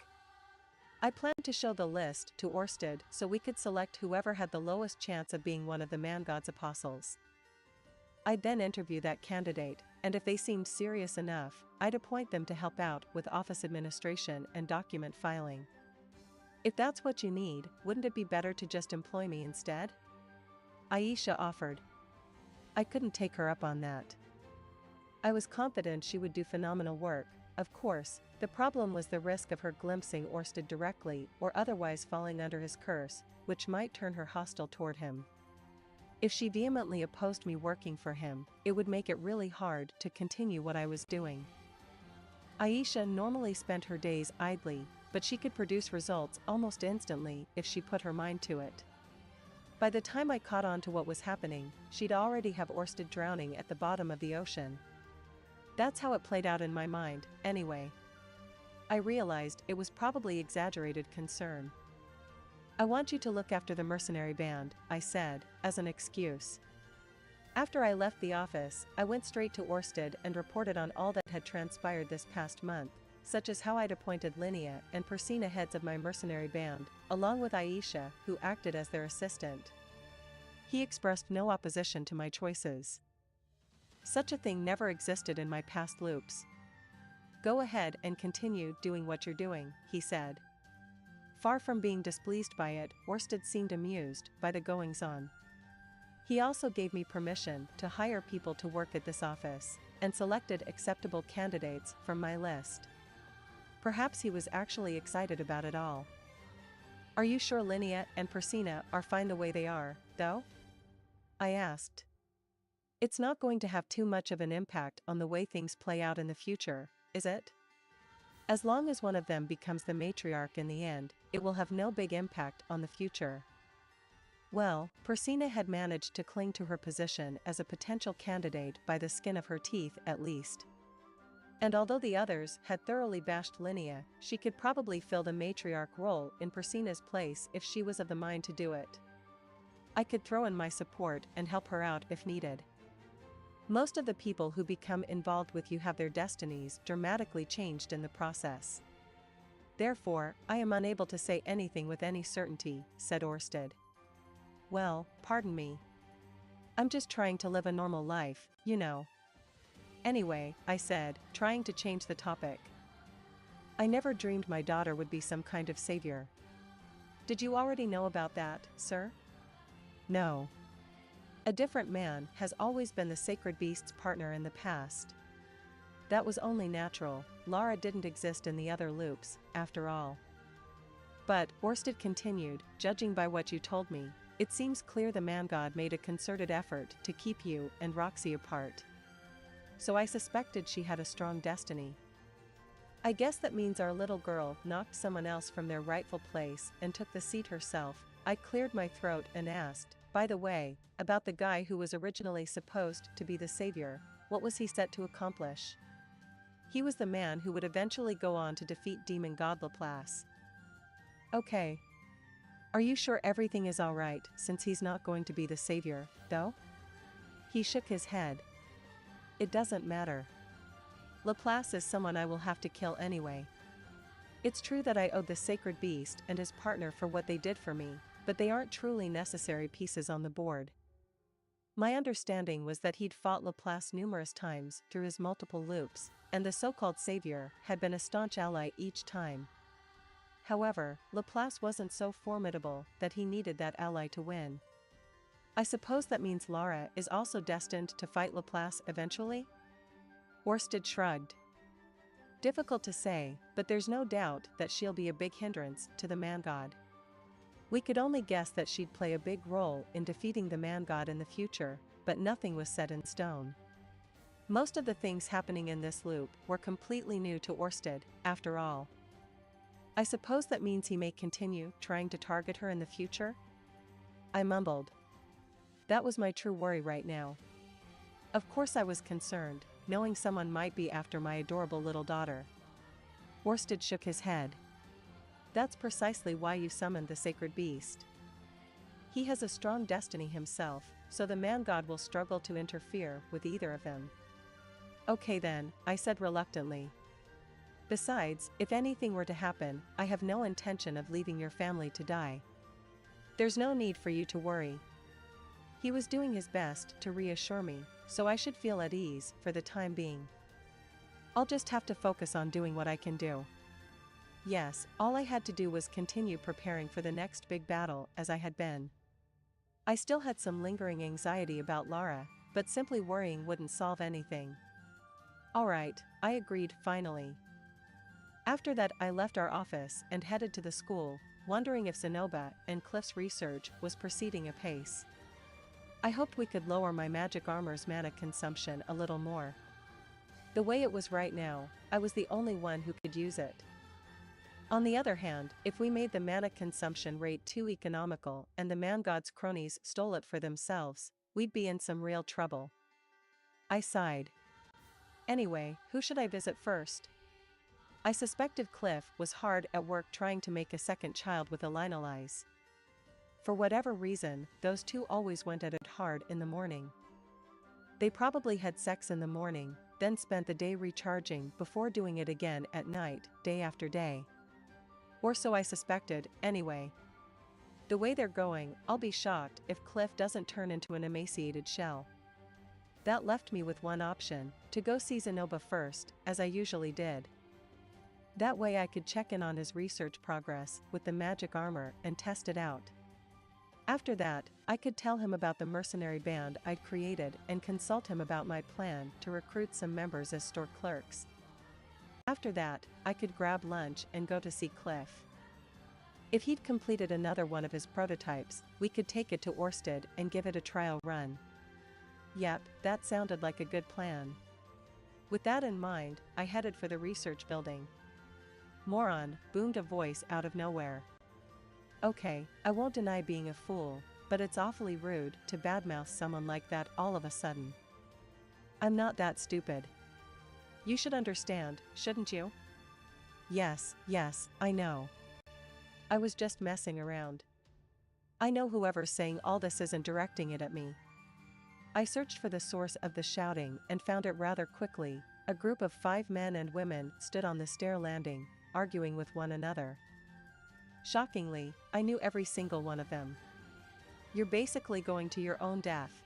I planned to show the list to Orsted so we could select whoever had the lowest chance of being one of the man god's apostles. I'd then interview that candidate, and if they seemed serious enough, I'd appoint them to help out with office administration and document filing. If that's what you need, wouldn't it be better to just employ me instead? Aisha offered. I couldn't take her up on that. I was confident she would do phenomenal work. Of course, the problem was the risk of her glimpsing Orsted directly or otherwise falling under his curse, which might turn her hostile toward him. If she vehemently opposed me working for him, it would make it really hard to continue what I was doing. Aisha normally spent her days idly, but she could produce results almost instantly if she put her mind to it. By the time I caught on to what was happening, she'd already have Orsted drowning at the bottom of the ocean. That's how it played out in my mind, anyway. I realized it was probably exaggerated concern. I want you to look after the mercenary band, I said, as an excuse. After I left the office, I went straight to Orsted and reported on all that had transpired this past month, such as how I'd appointed Linnea and Persina heads of my mercenary band, along with Aisha, who acted as their assistant. He expressed no opposition to my choices. Such a thing never existed in my past loops. Go ahead and continue doing what you're doing, he said. Far from being displeased by it, Orsted seemed amused by the goings-on. He also gave me permission to hire people to work at this office, and selected acceptable candidates from my list. Perhaps he was actually excited about it all. Are you sure Linnea and Persina are fine the way they are, though? I asked. It's not going to have too much of an impact on the way things play out in the future, is it? As long as one of them becomes the matriarch in the end, it will have no big impact on the future. Well, Persina had managed to cling to her position as a potential candidate by the skin of her teeth at least. And although the others had thoroughly bashed Linnea, she could probably fill the matriarch role in Persina's place if she was of the mind to do it. I could throw in my support and help her out if needed. Most of the people who become involved with you have their destinies dramatically changed in the process. Therefore, I am unable to say anything with any certainty, said Orsted. Well, pardon me. I'm just trying to live a normal life, you know. Anyway, I said, trying to change the topic. I never dreamed my daughter would be some kind of savior. Did you already know about that, sir? No. A different man has always been the sacred beast's partner in the past. That was only natural. Lara didn't exist in the other loops, after all. But, Orsted continued, judging by what you told me, it seems clear the man-god made a concerted effort to keep you and Roxy apart. So I suspected she had a strong destiny. I guess that means our little girl knocked someone else from their rightful place and took the seat herself. I cleared my throat and asked, by the way, about the guy who was originally supposed to be the savior. What was he set to accomplish? He was the man who would eventually go on to defeat demon god Laplace. Okay. Are you sure everything is alright since he's not going to be the savior, though? He shook his head. It doesn't matter. Laplace is someone I will have to kill anyway. It's true that I owed the sacred beast and his partner for what they did for me, but they aren't truly necessary pieces on the board. My understanding was that he'd fought Laplace numerous times through his multiple loops, and the so-called savior had been a staunch ally each time. However, Laplace wasn't so formidable that he needed that ally to win. I suppose that means Lara is also destined to fight Laplace eventually? Orsted shrugged. Difficult to say, but there's no doubt that she'll be a big hindrance to the man-god. We could only guess that she'd play a big role in defeating the man-god in the future, but nothing was set in stone. Most of the things happening in this loop were completely new to Orsted, after all. I suppose that means he may continue trying to target her in the future? I mumbled. That was my true worry right now. Of course I was concerned, knowing someone might be after my adorable little daughter. Orsted shook his head. That's precisely why you summoned the sacred beast. He has a strong destiny himself, so the man-god will struggle to interfere with either of them. Okay then, I said reluctantly. Besides, if anything were to happen, I have no intention of leaving your family to die. There's no need for you to worry. He was doing his best to reassure me, so I should feel at ease for the time being. I'll just have to focus on doing what I can do. Yes, all I had to do was continue preparing for the next big battle as I had been. I still had some lingering anxiety about Lara, but simply worrying wouldn't solve anything. Alright, I agreed finally. After that I left our office and headed to the school, wondering if Zenoba and Cliff's research was proceeding apace. I hoped we could lower my magic armor's mana consumption a little more. The way it was right now, I was the only one who could use it. On the other hand, if we made the mana consumption rate too economical and the man-god's cronies stole it for themselves, we'd be in some real trouble. I sighed. Anyway, who should I visit first? I suspected Cliff was hard at work trying to make a second child with Elinalize. For whatever reason, those two always went at it hard in the morning. They probably had sex in the morning, then spent the day recharging before doing it again at night, day after day. Or so I suspected, anyway. The way they're going, I'll be shocked if Cliff doesn't turn into an emaciated shell. That left me with one option, to go see Zenobia first, as I usually did. That way I could check in on his research progress with the magic armor and test it out. After that, I could tell him about the mercenary band I'd created and consult him about my plan to recruit some members as store clerks. After that, I could grab lunch and go to see Cliff. If he'd completed another one of his prototypes, we could take it to Orsted and give it a trial run. Yep, that sounded like a good plan. With that in mind, I headed for the research building. "Moron," boomed a voice out of nowhere. Okay, I won't deny being a fool, but it's awfully rude to badmouth someone like that all of a sudden. I'm not that stupid. You should understand, shouldn't you? Yes, I know. I was just messing around. I know whoever's saying all this isn't directing it at me. I searched for the source of the shouting and found it rather quickly. A group of 5 men and women stood on the stair landing, arguing with one another. Shockingly, I knew every single one of them. You're basically going to your own death.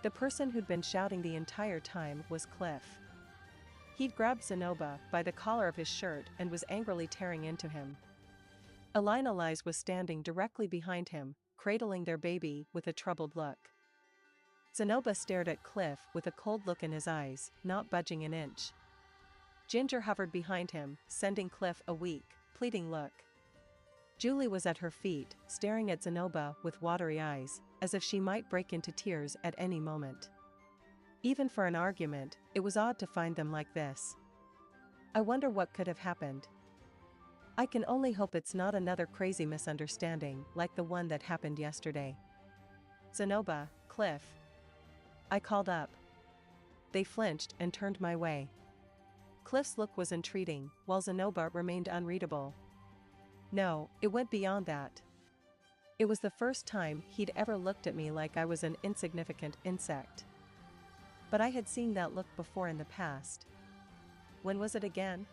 The person who'd been shouting the entire time was Cliff. He'd grabbed Zenobia by the collar of his shirt and was angrily tearing into him. Elinalize was standing directly behind him, cradling their baby with a troubled look. Zenobia stared at Cliff with a cold look in his eyes, not budging an inch. Ginger hovered behind him, sending Cliff a weak, pleading look. Julie was at her feet, staring at Zenobia with watery eyes, as if she might break into tears at any moment. Even for an argument, it was odd to find them like this. I wonder what could have happened. I can only hope it's not another crazy misunderstanding like the one that happened yesterday. "Zenobia, Cliff." I called up. They flinched and turned my way. Cliff's look was entreating, while Zenobia remained unreadable. No, it went beyond that. It was the first time he'd ever looked at me like I was an insignificant insect. But I had seen that look before in the past. When was it again?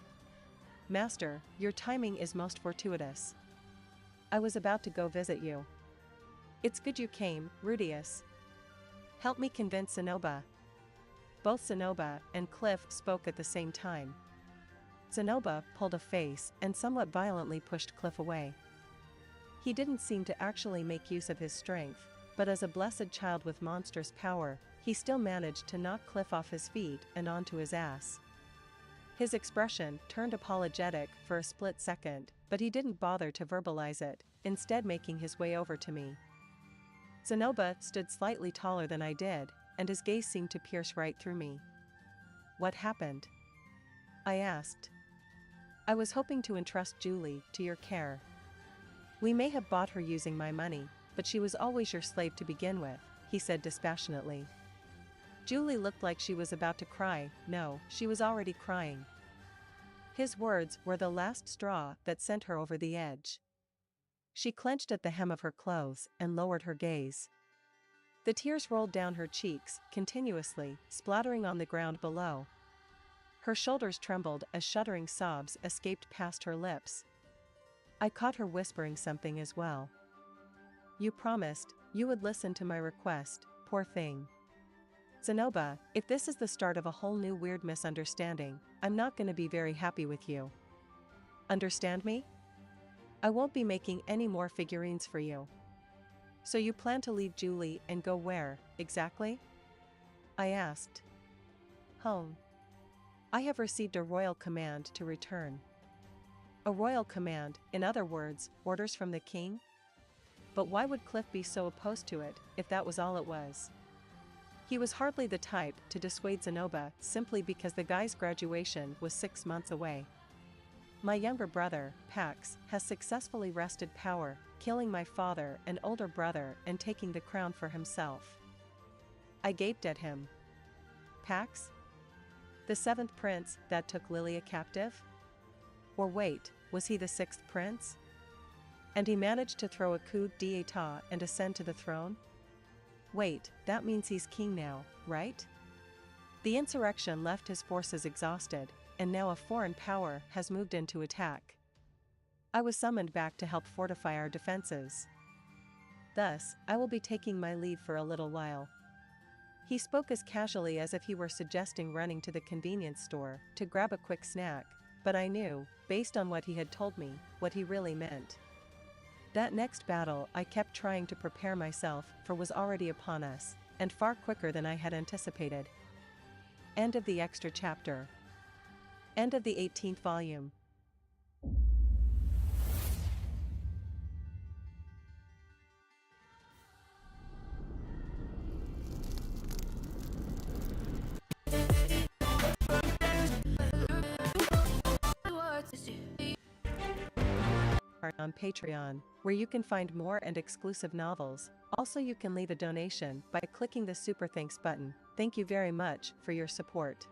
"Master, your timing is most fortuitous. I was about to go visit you. It's good you came, Rudius. Help me convince Zenobia." Both Zenobia and Cliff spoke at the same time. Zenobia pulled a face and somewhat violently pushed Cliff away. He didn't seem to actually make use of his strength, but as a blessed child with monstrous power, he still managed to knock Cliff off his feet and onto his ass. His expression turned apologetic for a split second, but he didn't bother to verbalize it, instead making his way over to me. Zenobia stood slightly taller than I did, and his gaze seemed to pierce right through me. "What happened?" I asked. "I was hoping to entrust Julie to your care. We may have bought her using my money, but she was always your slave to begin with," he said dispassionately. Julie looked like she was about to cry. No, she was already crying. His words were the last straw that sent her over the edge. She clenched at the hem of her clothes and lowered her gaze. The tears rolled down her cheeks continuously, splattering on the ground below. Her shoulders trembled as shuddering sobs escaped past her lips. I caught her whispering something as well. "You promised you would listen to my request, poor thing. Zenobia, if this is the start of a whole new weird misunderstanding, I'm not going to be very happy with you. Understand me? I won't be making any more figurines for you." "So you plan to leave Julie and go where, exactly?" I asked. "Home. I have received a royal command to return." A royal command, in other words, orders from the king? But why would Cliff be so opposed to it, if that was all it was? He was hardly the type to dissuade Zenoba simply because the guy's graduation was 6 months away. My younger brother, Pax, has successfully wrested power, killing my father and older brother and taking the crown for himself. I gaped at him. Pax? The 7th prince that took Lilia captive? Or wait, was he the 6th prince? And he managed to throw a coup d'état and ascend to the throne? Wait, that means he's king now, right? The insurrection left his forces exhausted, and now a foreign power has moved in to attack. I was summoned back to help fortify our defenses. Thus, I will be taking my leave for a little while. He spoke as casually as if he were suggesting running to the convenience store to grab a quick snack, but I knew, based on what he had told me, what he really meant. That next battle I kept trying to prepare myself for was already upon us, and far quicker than I had anticipated. End of the extra chapter. End of the 18th volume. On Patreon, where you can find more and exclusive novels. Also, you can leave a donation by clicking the Super Thanks button. Thank you very much for your support.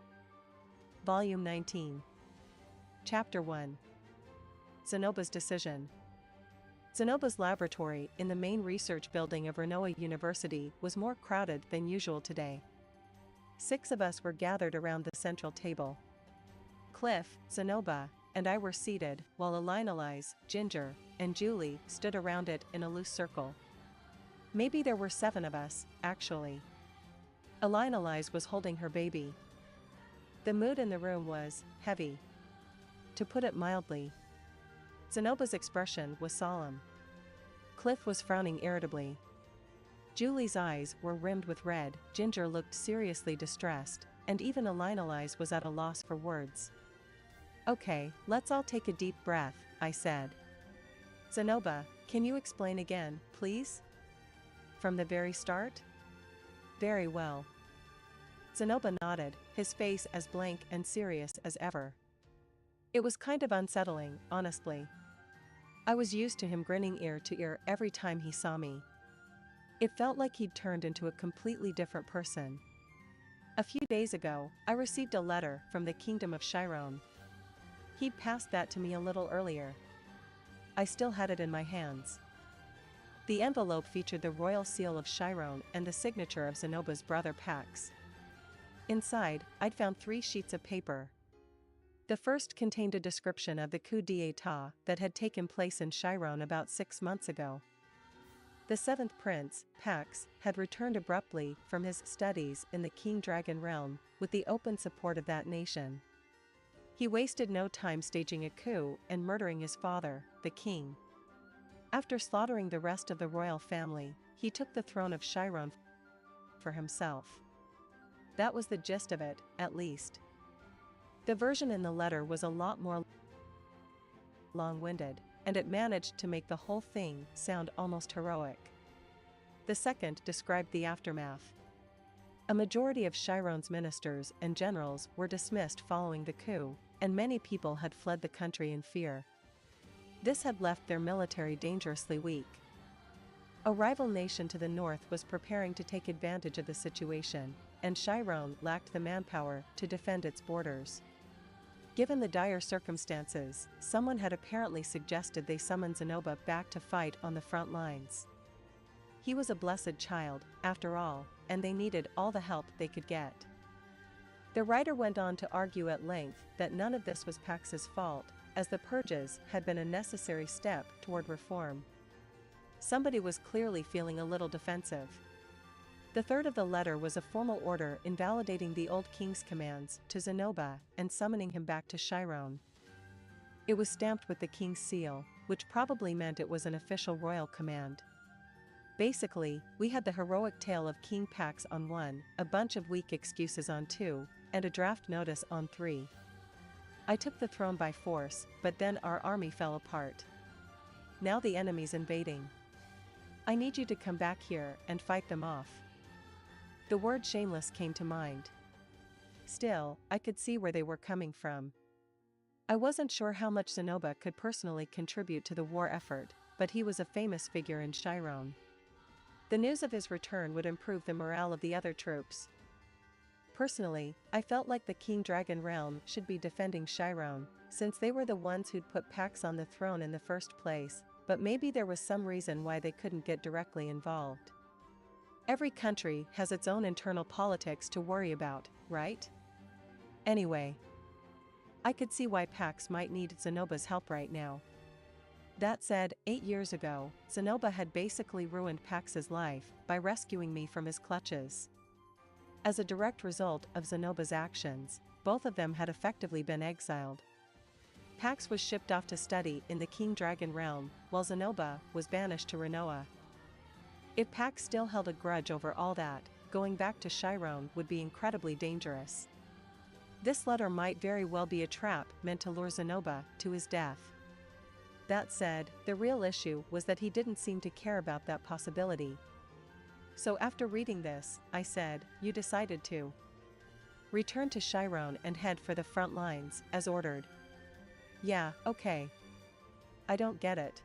Volume 19. Chapter 1. Zenoba's Decision. Zenoba's laboratory in the main research building of Renoa University was more crowded than usual today. 6 of us were gathered around the central table. Cliff, Zenoba, and I were seated, while Elinalise, Ginger, and Julie stood around it in a loose circle. Maybe there were 7 of us, actually. Elinalise was holding her baby. The mood in the room was heavy, to put it mildly. Zenoba's expression was solemn. Cliff was frowning irritably. Julie's eyes were rimmed with red, Ginger looked seriously distressed, and even Elinalise was at a loss for words. Okay, let's all take a deep breath, I said. Zenoba, can you explain again, please? From the very start? Very well. Zenoba nodded, his face as blank and serious as ever. It was kind of unsettling, honestly. I was used to him grinning ear to ear every time he saw me. It felt like he'd turned into a completely different person. A few days ago, I received a letter from the Kingdom of Chiron. He'd passed that to me a little earlier. I still had it in my hands. The envelope featured the royal seal of Chiron and the signature of Zenoba's brother Pax. Inside, I'd found 3 sheets of paper. The first contained a description of the coup d'état that had taken place in Chiron about 6 months ago. The 7th prince, Pax, had returned abruptly from his studies in the King Dragon realm, with the open support of that nation. He wasted no time staging a coup and murdering his father, the king. After slaughtering the rest of the royal family, he took the throne of Chiron for himself. That was the gist of it, at least. The version in the letter was a lot more long-winded, and it managed to make the whole thing sound almost heroic. The second described the aftermath. A majority of Chiron's ministers and generals were dismissed following the coup, and many people had fled the country in fear. This had left their military dangerously weak. A rival nation to the north was preparing to take advantage of the situation, and Chiron lacked the manpower to defend its borders. Given the dire circumstances, someone had apparently suggested they summon Zenoba back to fight on the front lines. He was a blessed child, after all, and they needed all the help they could get. The writer went on to argue at length that none of this was Pax's fault, as the purges had been a necessary step toward reform. Somebody was clearly feeling a little defensive. The third of the letter was a formal order invalidating the old king's commands to Zenoba and summoning him back to Chiron. It was stamped with the king's seal, which probably meant it was an official royal command. Basically, we had the heroic tale of King Pax on 1, a bunch of weak excuses on 2, and a draft notice on 3. I took the throne by force, but then our army fell apart. Now the enemy's invading. I need you to come back here and fight them off. The word shameless came to mind. Still, I could see where they were coming from. I wasn't sure how much Zenoba could personally contribute to the war effort, but he was a famous figure in Chiron. The news of his return would improve the morale of the other troops. Personally, I felt like the King Dragon realm should be defending Chiron, since they were the ones who'd put Pax on the throne in the first place, but maybe there was some reason why they couldn't get directly involved. Every country has its own internal politics to worry about, right? Anyway, I could see why Pax might need Zenoba's help right now. That said, 8 years ago, Zenoba had basically ruined Pax's life by rescuing me from his clutches. As a direct result of Zenoba's actions, both of them had effectively been exiled. Pax was shipped off to study in the King Dragon realm, while Zenoba was banished to Renoa. If Pax still held a grudge over all that, going back to Chiron would be incredibly dangerous. This letter might very well be a trap meant to lure Zenoba to his death. That said, the real issue was that he didn't seem to care about that possibility. So after reading this, I said, "You decided to return to Chiron and head for the front lines, as ordered." "Yeah, okay. I don't get it."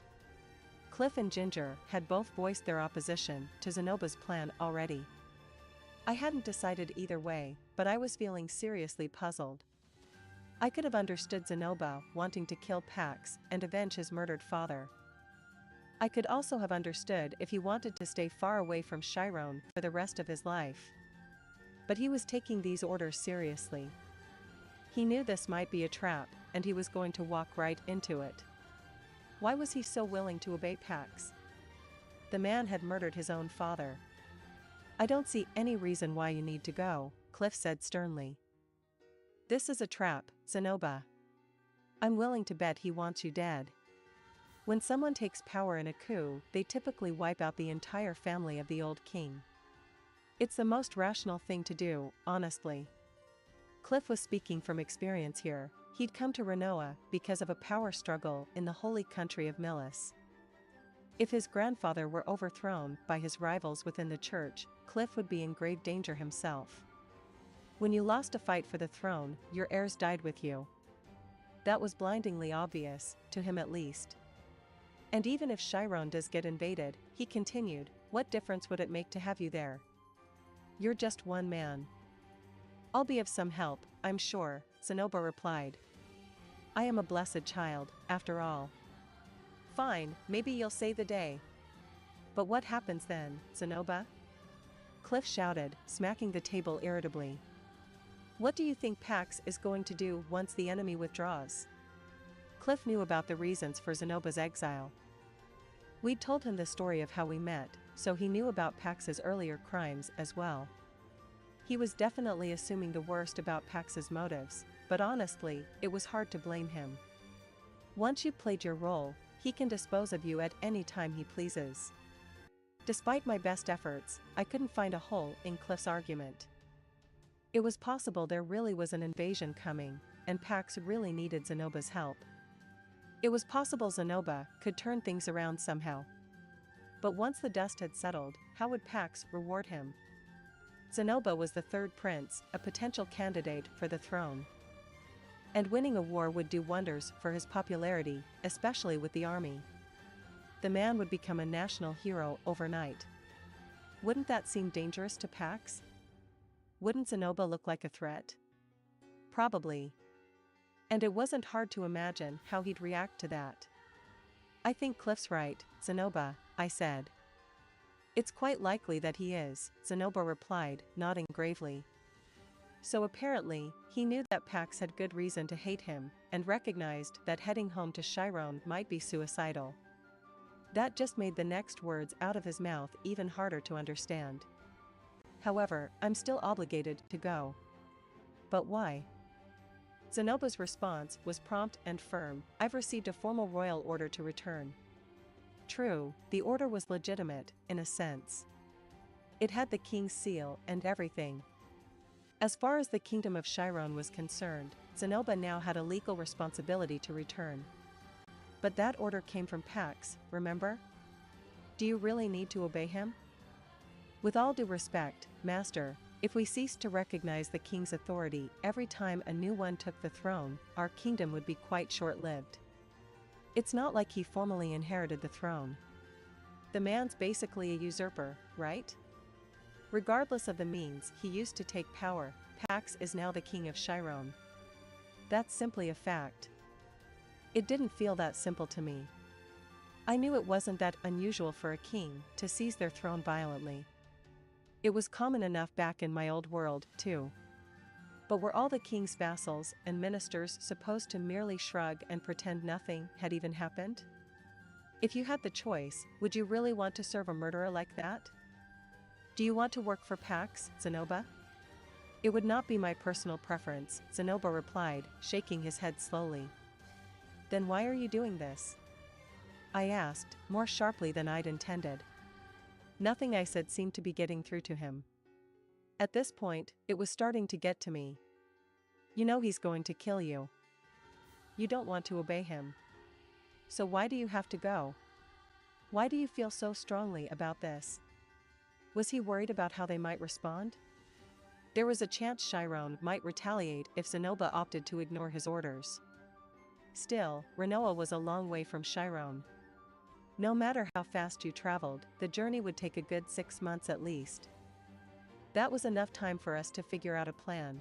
Cliff and Ginger had both voiced their opposition to Zenoba's plan already. I hadn't decided either way, but I was feeling seriously puzzled. I could have understood Zenoba wanting to kill Pax and avenge his murdered father. I could also have understood if he wanted to stay far away from Chiron for the rest of his life. But he was taking these orders seriously. He knew this might be a trap, and he was going to walk right into it. Why was he so willing to obey Pax? The man had murdered his own father. "I don't see any reason why you need to go," Cliff said sternly. "This is a trap, Zenoba. I'm willing to bet he wants you dead. When someone takes power in a coup, they typically wipe out the entire family of the old king. It's the most rational thing to do, honestly." Cliff was speaking from experience here. He'd come to Renoa because of a power struggle in the holy country of Milis. If his grandfather were overthrown by his rivals within the church, Cliff would be in grave danger himself. When you lost a fight for the throne, your heirs died with you. That was blindingly obvious, to him at least. And even if Chiron does get invaded, he continued, what difference would it make to have you there? You're just one man. I'll be of some help, I'm sure, Zenoba replied. I am a blessed child, after all. Fine, maybe you'll save the day. But what happens then, Zenoba? Cliff shouted, smacking the table irritably. What do you think Pax is going to do once the enemy withdraws? Cliff knew about the reasons for Zenoba's exile. We'd told him the story of how we met, so he knew about Pax's earlier crimes as well. He was definitely assuming the worst about Pax's motives, but honestly, it was hard to blame him. Once you've played your role, he can dispose of you at any time he pleases. Despite my best efforts, I couldn't find a hole in Cliff's argument. It was possible there really was an invasion coming, and Pax really needed Zenoba's help. It was possible Zenoba could turn things around somehow. But once the dust had settled, how would Pax reward him? Zenoba was the third prince, a potential candidate for the throne. And winning a war would do wonders for his popularity, especially with the army. The man would become a national hero overnight. Wouldn't that seem dangerous to Pax? Wouldn't Zenoba look like a threat? Probably. And it wasn't hard to imagine how he'd react to that. I think Cliff's right, Zenoba, I said. It's quite likely that he is, Zenoba replied, nodding gravely. So apparently, he knew that Pax had good reason to hate him, and recognized that heading home to Chiron might be suicidal. That just made the next words out of his mouth even harder to understand. However, I'm still obligated to go. But why? Zenoba's response was prompt and firm. I've received a formal royal order to return. True, the order was legitimate, in a sense. It had the king's seal and everything. As far as the kingdom of Chiron was concerned, Zenoba now had a legal responsibility to return. But that order came from Pax, remember? Do you really need to obey him? With all due respect, Master, if we ceased to recognize the king's authority every time a new one took the throne, our kingdom would be quite short-lived. It's not like he formally inherited the throne. The man's basically a usurper, right? Regardless of the means he used to take power, Pax is now the king of Chiron. That's simply a fact. It didn't feel that simple to me. I knew it wasn't that unusual for a king to seize their throne violently. It was common enough back in my old world, too. But were all the king's vassals and ministers supposed to merely shrug and pretend nothing had even happened? If you had the choice, would you really want to serve a murderer like that? Do you want to work for Pax, Zenoba? It would not be my personal preference, Zenoba replied, shaking his head slowly. Then why are you doing this? I asked, more sharply than I'd intended. Nothing I said seemed to be getting through to him. At this point, it was starting to get to me. You know he's going to kill you. You don't want to obey him. So why do you have to go? Why do you feel so strongly about this? Was he worried about how they might respond? There was a chance Chiron might retaliate if Zenoba opted to ignore his orders. Still, Renoa was a long way from Chiron. No matter how fast you traveled, the journey would take a good 6 months at least. That was enough time for us to figure out a plan.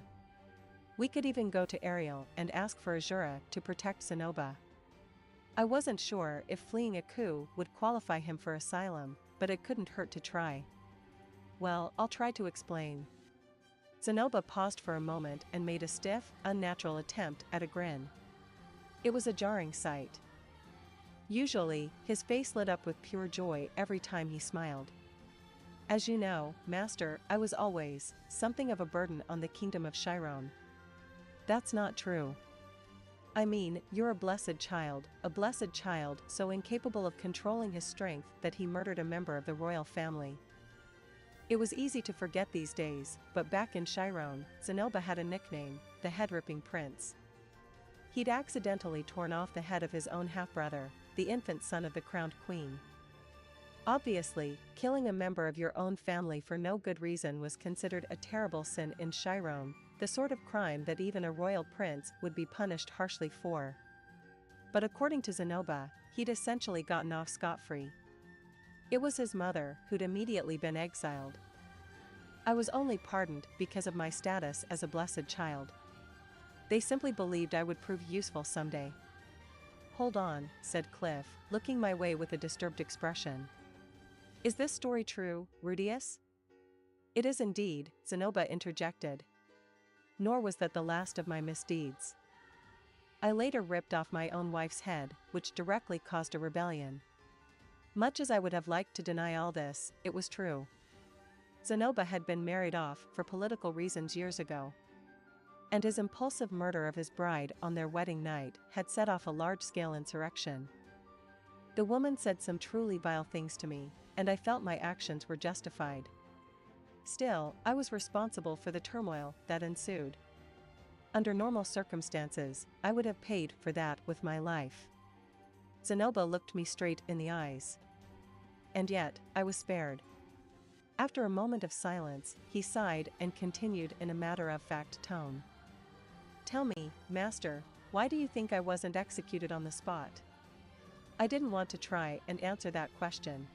We could even go to Ariel and ask for Azura to protect Zenoba. I wasn't sure if fleeing a coup would qualify him for asylum, but it couldn't hurt to try. Well, I'll try to explain. Zenoba paused for a moment and made a stiff, unnatural attempt at a grin. It was a jarring sight. Usually, his face lit up with pure joy every time he smiled. As you know, Master, I was always something of a burden on the kingdom of Chiron. That's not true. I mean, you're a blessed child so incapable of controlling his strength that he murdered a member of the royal family. It was easy to forget these days, but back in Chiron, Zenoba had a nickname, the head-ripping prince. He'd accidentally torn off the head of his own half-brother, the infant son of the crowned queen. Obviously, killing a member of your own family for no good reason was considered a terrible sin in Chiron, the sort of crime that even a royal prince would be punished harshly for. But according to Zenoba, he'd essentially gotten off scot-free. It was his mother who'd immediately been exiled. I was only pardoned because of my status as a blessed child. They simply believed I would prove useful someday. Hold on, said Cliff, looking my way with a disturbed expression. Is this story true, Rudius? It is indeed, Zenoba interjected. Nor was that the last of my misdeeds. I later ripped off my own wife's head, which directly caused a rebellion. Much as I would have liked to deny all this, it was true. Zenoba had been married off for political reasons years ago. And his impulsive murder of his bride on their wedding night had set off a large-scale insurrection. The woman said some truly vile things to me, and I felt my actions were justified. Still, I was responsible for the turmoil that ensued. Under normal circumstances, I would have paid for that with my life. Zenoba looked me straight in the eyes. And yet, I was spared. After a moment of silence, he sighed and continued in a matter-of-fact tone. Tell me, Master, why do you think I wasn't executed on the spot? I didn't want to try and answer that question.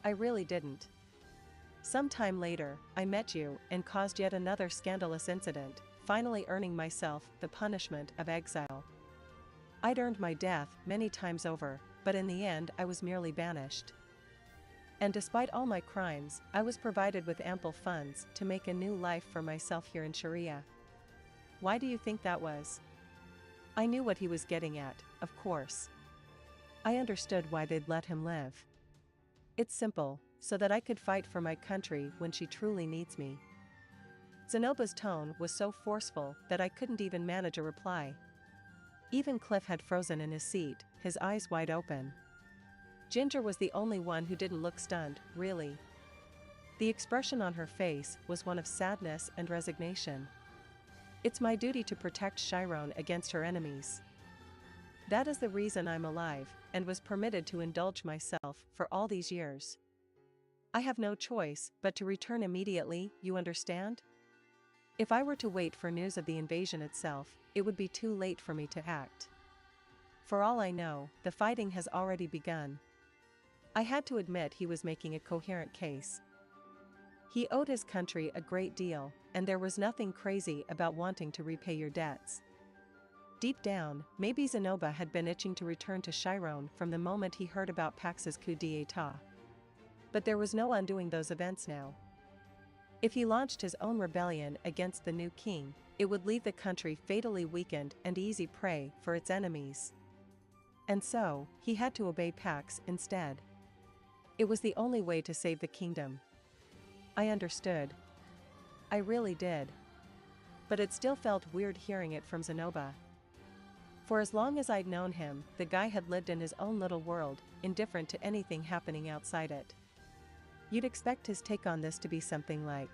I really didn't. Some time later, I met you and caused yet another scandalous incident, finally earning myself the punishment of exile. I'd earned my death many times over, but in the end I was merely banished. And despite all my crimes, I was provided with ample funds to make a new life for myself here in Sharia. Why do you think that was? I knew what he was getting at, of course. I understood why they'd let him live. It's simple, so that I could fight for my country when she truly needs me. Zenoba's tone was so forceful that I couldn't even manage a reply. Even Cliff had frozen in his seat, his eyes wide open. Ginger was the only one who didn't look stunned, really. The expression on her face was one of sadness and resignation. It's my duty to protect Chiron against her enemies. That is the reason I'm alive, and was permitted to indulge myself for all these years. I have no choice but to return immediately, you understand? If I were to wait for news of the invasion itself, it would be too late for me to act. For all I know, the fighting has already begun. I had to admit he was making a coherent case. He owed his country a great deal, and there was nothing crazy about wanting to repay your debts. Deep down, maybe Zenoba had been itching to return to Chiron from the moment he heard about Pax's coup d'état. But there was no undoing those events now. If he launched his own rebellion against the new king, it would leave the country fatally weakened and easy prey for its enemies. And so, he had to obey Pax instead. It was the only way to save the kingdom. I understood. I really did. But it still felt weird hearing it from Zenoba. For as long as I'd known him, the guy had lived in his own little world, indifferent to anything happening outside it. You'd expect his take on this to be something like,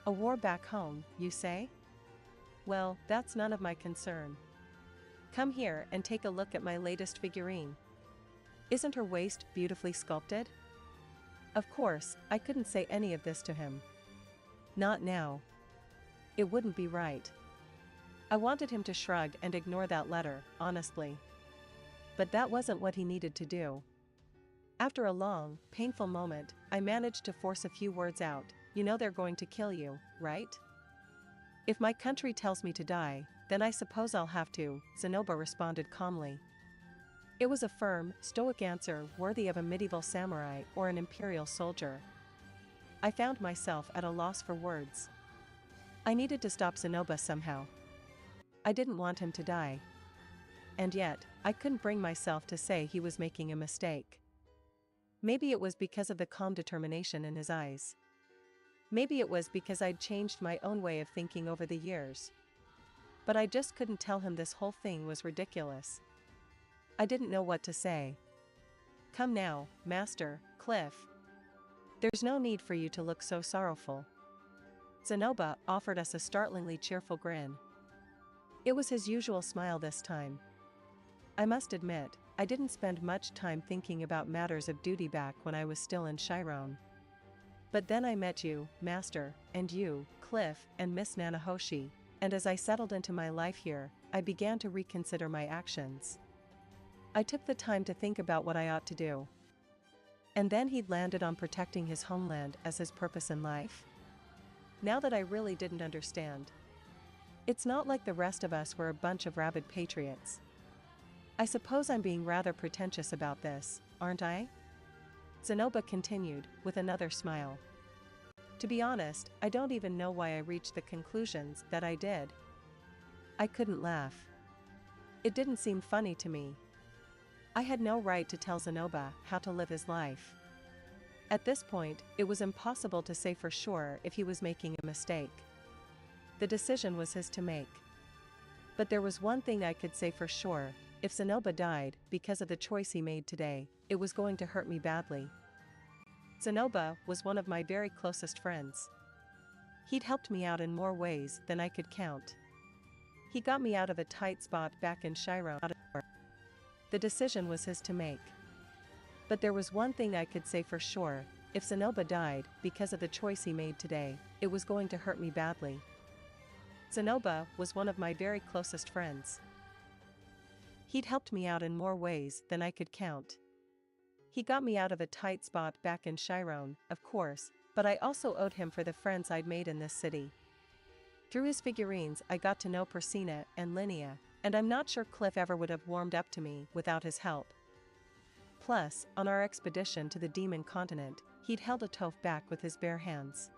"A war back home, you say? Well, that's none of my concern. Come here and take a look at my latest figurine. Isn't her waist beautifully sculpted?" Of course, I couldn't say any of this to him. Not now. It wouldn't be right. I wanted him to shrug and ignore that letter, honestly. But that wasn't what he needed to do. After a long, painful moment, I managed to force a few words out. "You know they're going to kill you, right?" "If my country tells me to die, then I suppose I'll have to," Zenoba responded calmly. It was a firm, stoic answer worthy of a medieval samurai or an imperial soldier. I found myself at a loss for words. I needed to stop Zenoba somehow. I didn't want him to die. And yet, I couldn't bring myself to say he was making a mistake. Maybe it was because of the calm determination in his eyes. Maybe it was because I'd changed my own way of thinking over the years. But I just couldn't tell him this whole thing was ridiculous. I didn't know what to say. "Come now, Master Cliff. There's no need for you to look so sorrowful." Zenoba offered us a startlingly cheerful grin. It was his usual smile this time. I must admit, I didn't spend much time thinking about matters of duty back when I was still in Chiron. But then I met you, Master, and you, Cliff, and Miss Nanahoshi, and as I settled into my life here, I began to reconsider my actions. I took the time to think about what I ought to do. And then he'd landed on protecting his homeland as his purpose in life? Now that I really didn't understand. It's not like the rest of us were a bunch of rabid patriots. I suppose I'm being rather pretentious about this, aren't I? Zenoba continued, with another smile. To be honest, I don't even know why I reached the conclusions that I did. I couldn't laugh. It didn't seem funny to me. I had no right to tell Zenoba how to live his life. At this point, it was impossible to say for sure if he was making a mistake. The decision was his to make. But there was one thing I could say for sure: if Zenoba died because of the choice he made today, it was going to hurt me badly. Zenoba was one of my very closest friends. He'd helped me out in more ways than I could count. He got me out of a tight spot back in Chiron. The decision was his to make. But there was one thing I could say for sure: if Zenoba died because of the choice he made today, it was going to hurt me badly. Zenoba was one of my very closest friends. He'd helped me out in more ways than I could count. He got me out of a tight spot back in Chiron, of course, but I also owed him for the friends I'd made in this city. Through his figurines I got to know Persina and Linnea, and I'm not sure Cliff ever would have warmed up to me without his help. Plus, on our expedition to the Demon Continent, he'd held a Toph back with his bare hands.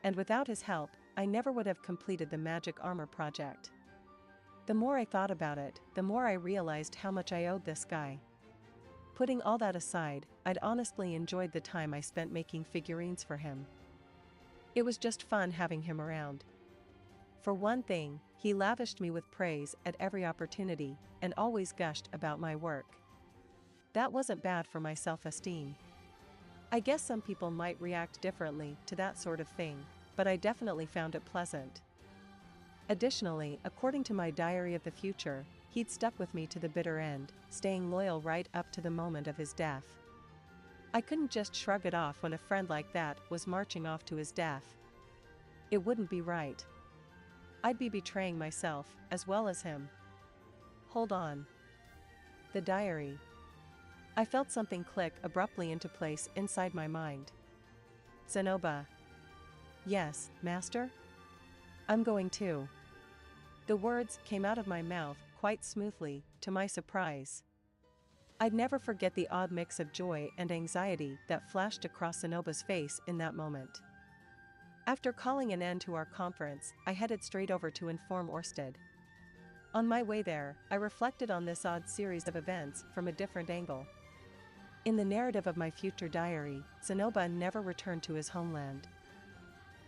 And without his help, I never would have completed the magic armor project. The more I thought about it, the more I realized how much I owed this guy. Putting all that aside, I'd honestly enjoyed the time I spent making figurines for him. It was just fun having him around. For one thing, he lavished me with praise at every opportunity, and always gushed about my work. That wasn't bad for my self-esteem. I guess some people might react differently to that sort of thing, but I definitely found it pleasant. Additionally, according to my diary of the future, he'd stuck with me to the bitter end, staying loyal right up to the moment of his death. I couldn't just shrug it off when a friend like that was marching off to his death. It wouldn't be right. I'd be betraying myself, as well as him. Hold on. The diary. I felt something click abruptly into place inside my mind. Zenoba. Yes, master? I'm going too. The words came out of my mouth quite smoothly, to my surprise. I'd never forget the odd mix of joy and anxiety that flashed across Zenoba's face in that moment. After calling an end to our conference, I headed straight over to inform Orsted. On my way there, I reflected on this odd series of events from a different angle. In the narrative of my future diary, Zenoba never returned to his homeland.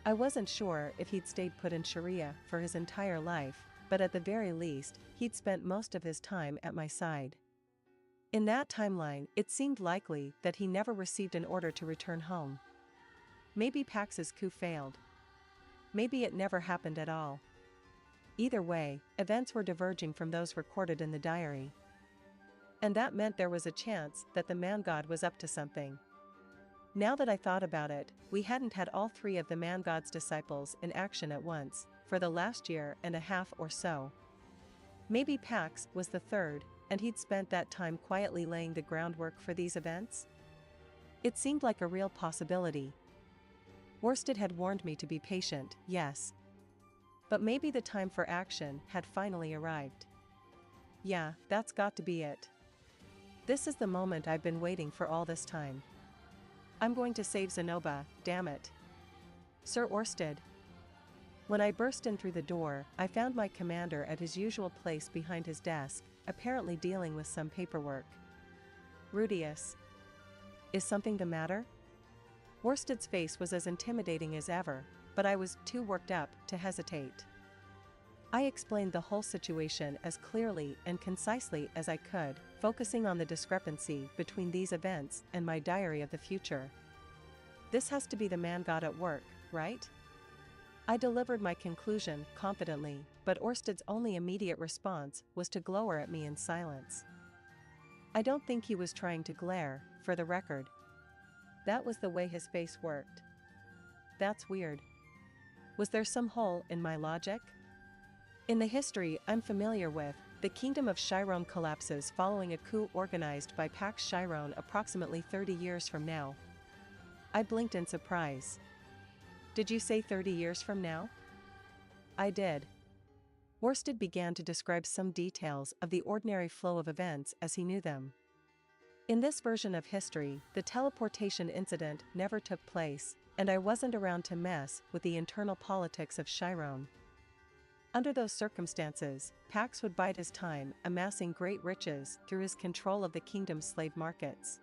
I wasn't sure if he'd stayed put in Sharia for his entire life, but at the very least, he'd spent most of his time at my side. In that timeline, it seemed likely that he never received an order to return home. Maybe Pax's coup failed. Maybe it never happened at all. Either way, events were diverging from those recorded in the diary. And that meant there was a chance that the man-god was up to something. Now that I thought about it, we hadn't had all three of the man-god's disciples in action at once, for the last year and a half or so. Maybe Pax was the third, and he'd spent that time quietly laying the groundwork for these events? It seemed like a real possibility. Worsted had warned me to be patient, yes. But maybe the time for action had finally arrived. Yeah, that's got to be it. This is the moment I've been waiting for all this time. I'm going to save Zenoba, damn it. Sir Orsted. When I burst in through the door, I found my commander at his usual place behind his desk, apparently dealing with some paperwork. Rudius. Is something the matter? Worsted's face was as intimidating as ever, but I was too worked up to hesitate. I explained the whole situation as clearly and concisely as I could, focusing on the discrepancy between these events and my diary of the future. This has to be the man-god at work, right? I delivered my conclusion confidently, but Orsted's only immediate response was to glower at me in silence. I don't think he was trying to glare, for the record. That was the way his face worked. That's weird. Was there some hole in my logic? In the history I'm familiar with, the kingdom of Chiron collapses following a coup organized by Pax Chiron approximately 30 years from now. I blinked in surprise. Did you say 30 years from now? I did. Worsted began to describe some details of the ordinary flow of events as he knew them. In this version of history, the teleportation incident never took place, and I wasn't around to mess with the internal politics of Chiron. Under those circumstances, Pax would bide his time amassing great riches through his control of the kingdom's slave markets.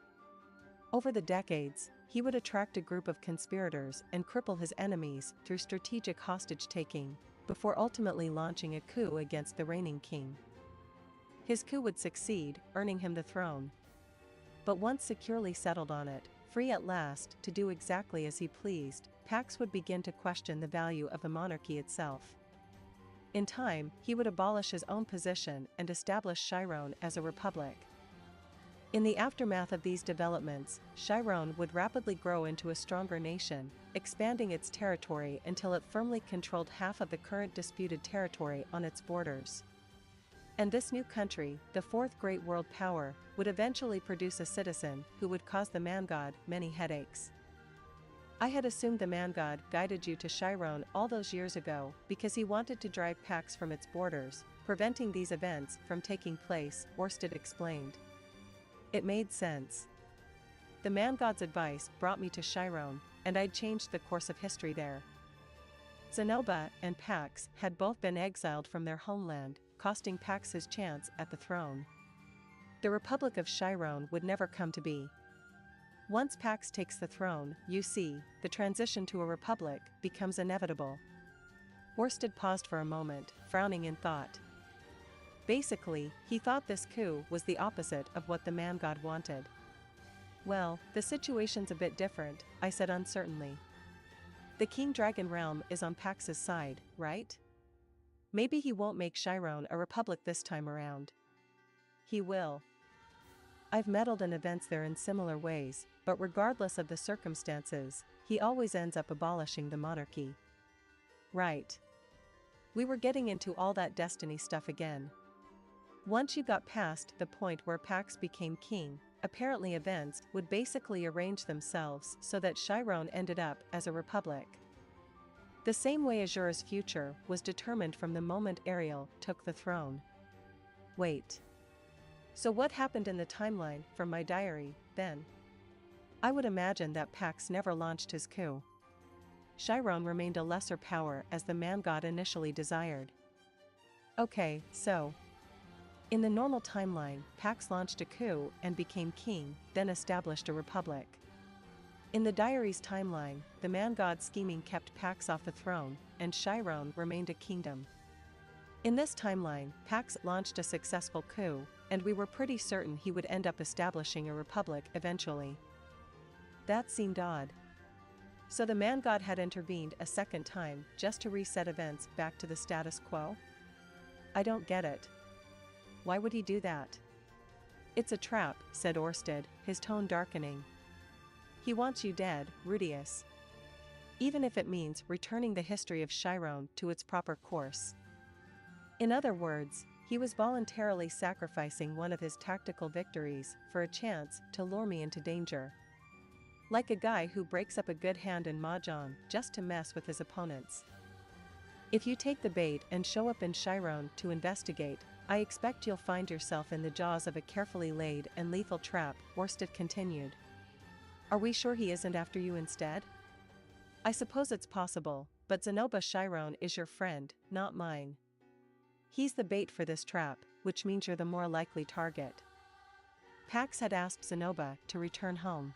Over the decades, he would attract a group of conspirators and cripple his enemies through strategic hostage-taking, before ultimately launching a coup against the reigning king. His coup would succeed, earning him the throne. But once securely settled on it, free at last to do exactly as he pleased, Pax would begin to question the value of the monarchy itself. In time, he would abolish his own position and establish Chiron as a republic. In the aftermath of these developments, Chiron would rapidly grow into a stronger nation, expanding its territory until it firmly controlled half of the current disputed territory on its borders. And this new country, the fourth great world power, would eventually produce a citizen who would cause the man-god many headaches. I had assumed the man-god guided you to Chiron all those years ago because he wanted to drive Pax from its borders, preventing these events from taking place, Orsted explained. It made sense. The man-god's advice brought me to Chiron, and I'd changed the course of history there. Zenoba and Pax had both been exiled from their homeland, costing Pax his chance at the throne. The Republic of Chiron would never come to be. Once Pax takes the throne, you see, the transition to a republic becomes inevitable. Worsted paused for a moment, frowning in thought. Basically, he thought this coup was the opposite of what the man-god wanted. Well, the situation's a bit different, I said uncertainly. The King Dragon realm is on Pax's side, right? Maybe he won't make Chiron a republic this time around. He will. I've meddled in events there in similar ways, but regardless of the circumstances, he always ends up abolishing the monarchy. Right. We were getting into all that destiny stuff again. Once you got past the point where Pax became king, apparently events would basically arrange themselves so that Chiron ended up as a republic. The same way Azura's future was determined from the moment Ariel took the throne. Wait. So what happened in the timeline from my diary, then? I would imagine that Pax never launched his coup. Chiron remained a lesser power as the man-god initially desired. Okay, so. In the normal timeline, Pax launched a coup and became king, then established a republic. In the diary's timeline, the man-god scheming kept Pax off the throne, and Chiron remained a kingdom. In this timeline, Pax launched a successful coup, and we were pretty certain he would end up establishing a republic eventually. That seemed odd. So the man-god had intervened a second time just to reset events back to the status quo? I don't get it. Why would he do that? It's a trap, said Orsted, his tone darkening. He wants you dead, Rudius. Even if it means returning the history of Chiron to its proper course. In other words, he was voluntarily sacrificing one of his tactical victories for a chance to lure me into danger. Like a guy who breaks up a good hand in Mahjong just to mess with his opponents. If you take the bait and show up in Chiron to investigate, I expect you'll find yourself in the jaws of a carefully laid and lethal trap, Orsted continued. Are we sure he isn't after you instead? I suppose it's possible, but Zenoba Chiron is your friend, not mine. He's the bait for this trap, which means you're the more likely target. Pax had asked Zenoba to return home.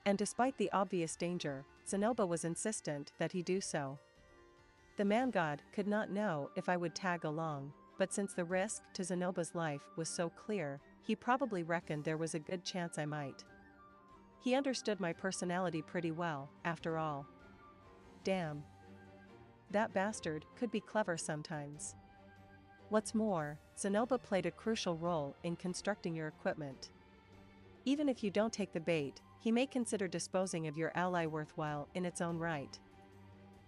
And despite the obvious danger, Zenoba was insistent that he do so. The man-god could not know if I would tag along, but since the risk to Zenoba's life was so clear, he probably reckoned there was a good chance I might. He understood my personality pretty well, after all. Damn. That bastard could be clever sometimes. What's more, Zenoba played a crucial role in constructing your equipment. Even if you don't take the bait, he may consider disposing of your ally worthwhile in its own right.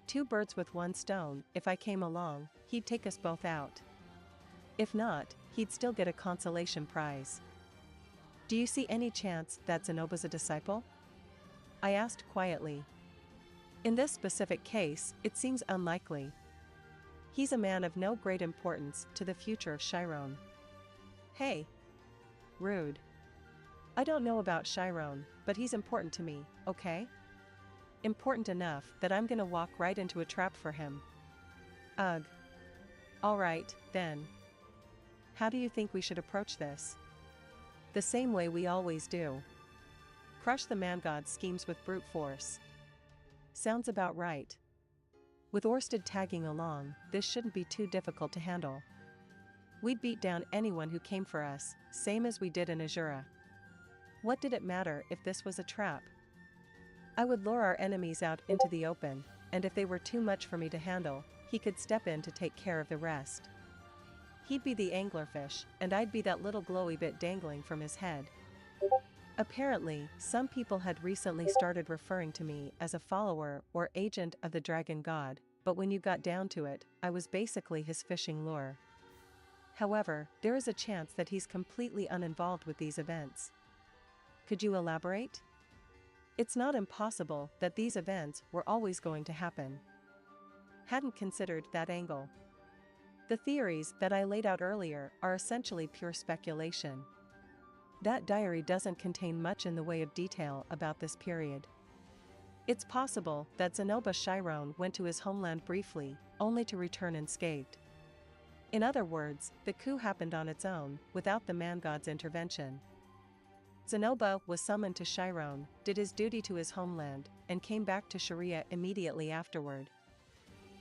2 birds with 1 stone, if I came along, he'd take us both out. If not, he'd still get a consolation prize. Do you see any chance that Zenoba's a disciple? I asked quietly. In this specific case, it seems unlikely. He's a man of no great importance to the future of Chiron. Hey. Rude. I don't know about Chiron, but he's important to me, okay? Important enough that I'm gonna walk right into a trap for him. Ugh. Alright, then. How do you think we should approach this? The same way we always do. Crush the man-god's schemes with brute force. Sounds about right. With Orsted tagging along, this shouldn't be too difficult to handle. We'd beat down anyone who came for us, same as we did in Azura. What did it matter if this was a trap? I would lure our enemies out into the open, and if they were too much for me to handle, he could step in to take care of the rest. He'd be the anglerfish, and I'd be that little glowy bit dangling from his head. Apparently, some people had recently started referring to me as a follower or agent of the dragon god, but when you got down to it, I was basically his fishing lure. However, there is a chance that he's completely uninvolved with these events. Could you elaborate? It's not impossible that these events were always going to happen. Hadn't considered that angle. The theories that I laid out earlier are essentially pure speculation. That diary doesn't contain much in the way of detail about this period. It's possible that Zenoba Chiron went to his homeland briefly, only to return unscathed. In other words, the coup happened on its own, without the man-god's intervention. Zenoba was summoned to Chiron, did his duty to his homeland, and came back to Sharia immediately afterward.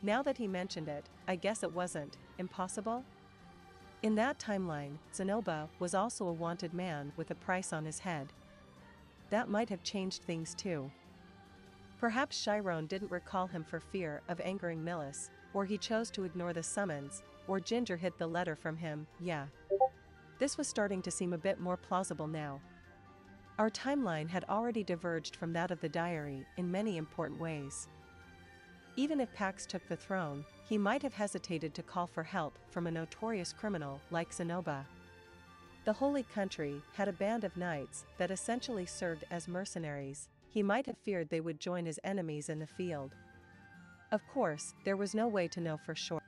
Now that he mentioned it, I guess it wasn't impossible? In that timeline, Zenoba was also a wanted man with a price on his head. That might have changed things too. Perhaps Chiron didn't recall him for fear of angering Millis, or he chose to ignore the summons, or Ginger hid the letter from him, yeah. This was starting to seem a bit more plausible now. Our timeline had already diverged from that of the diary in many important ways. Even if Pax took the throne, he might have hesitated to call for help from a notorious criminal like Zenoba. The Holy Country had a band of knights that essentially served as mercenaries. He might have feared they would join his enemies in the field. Of course, there was no way to know for sure.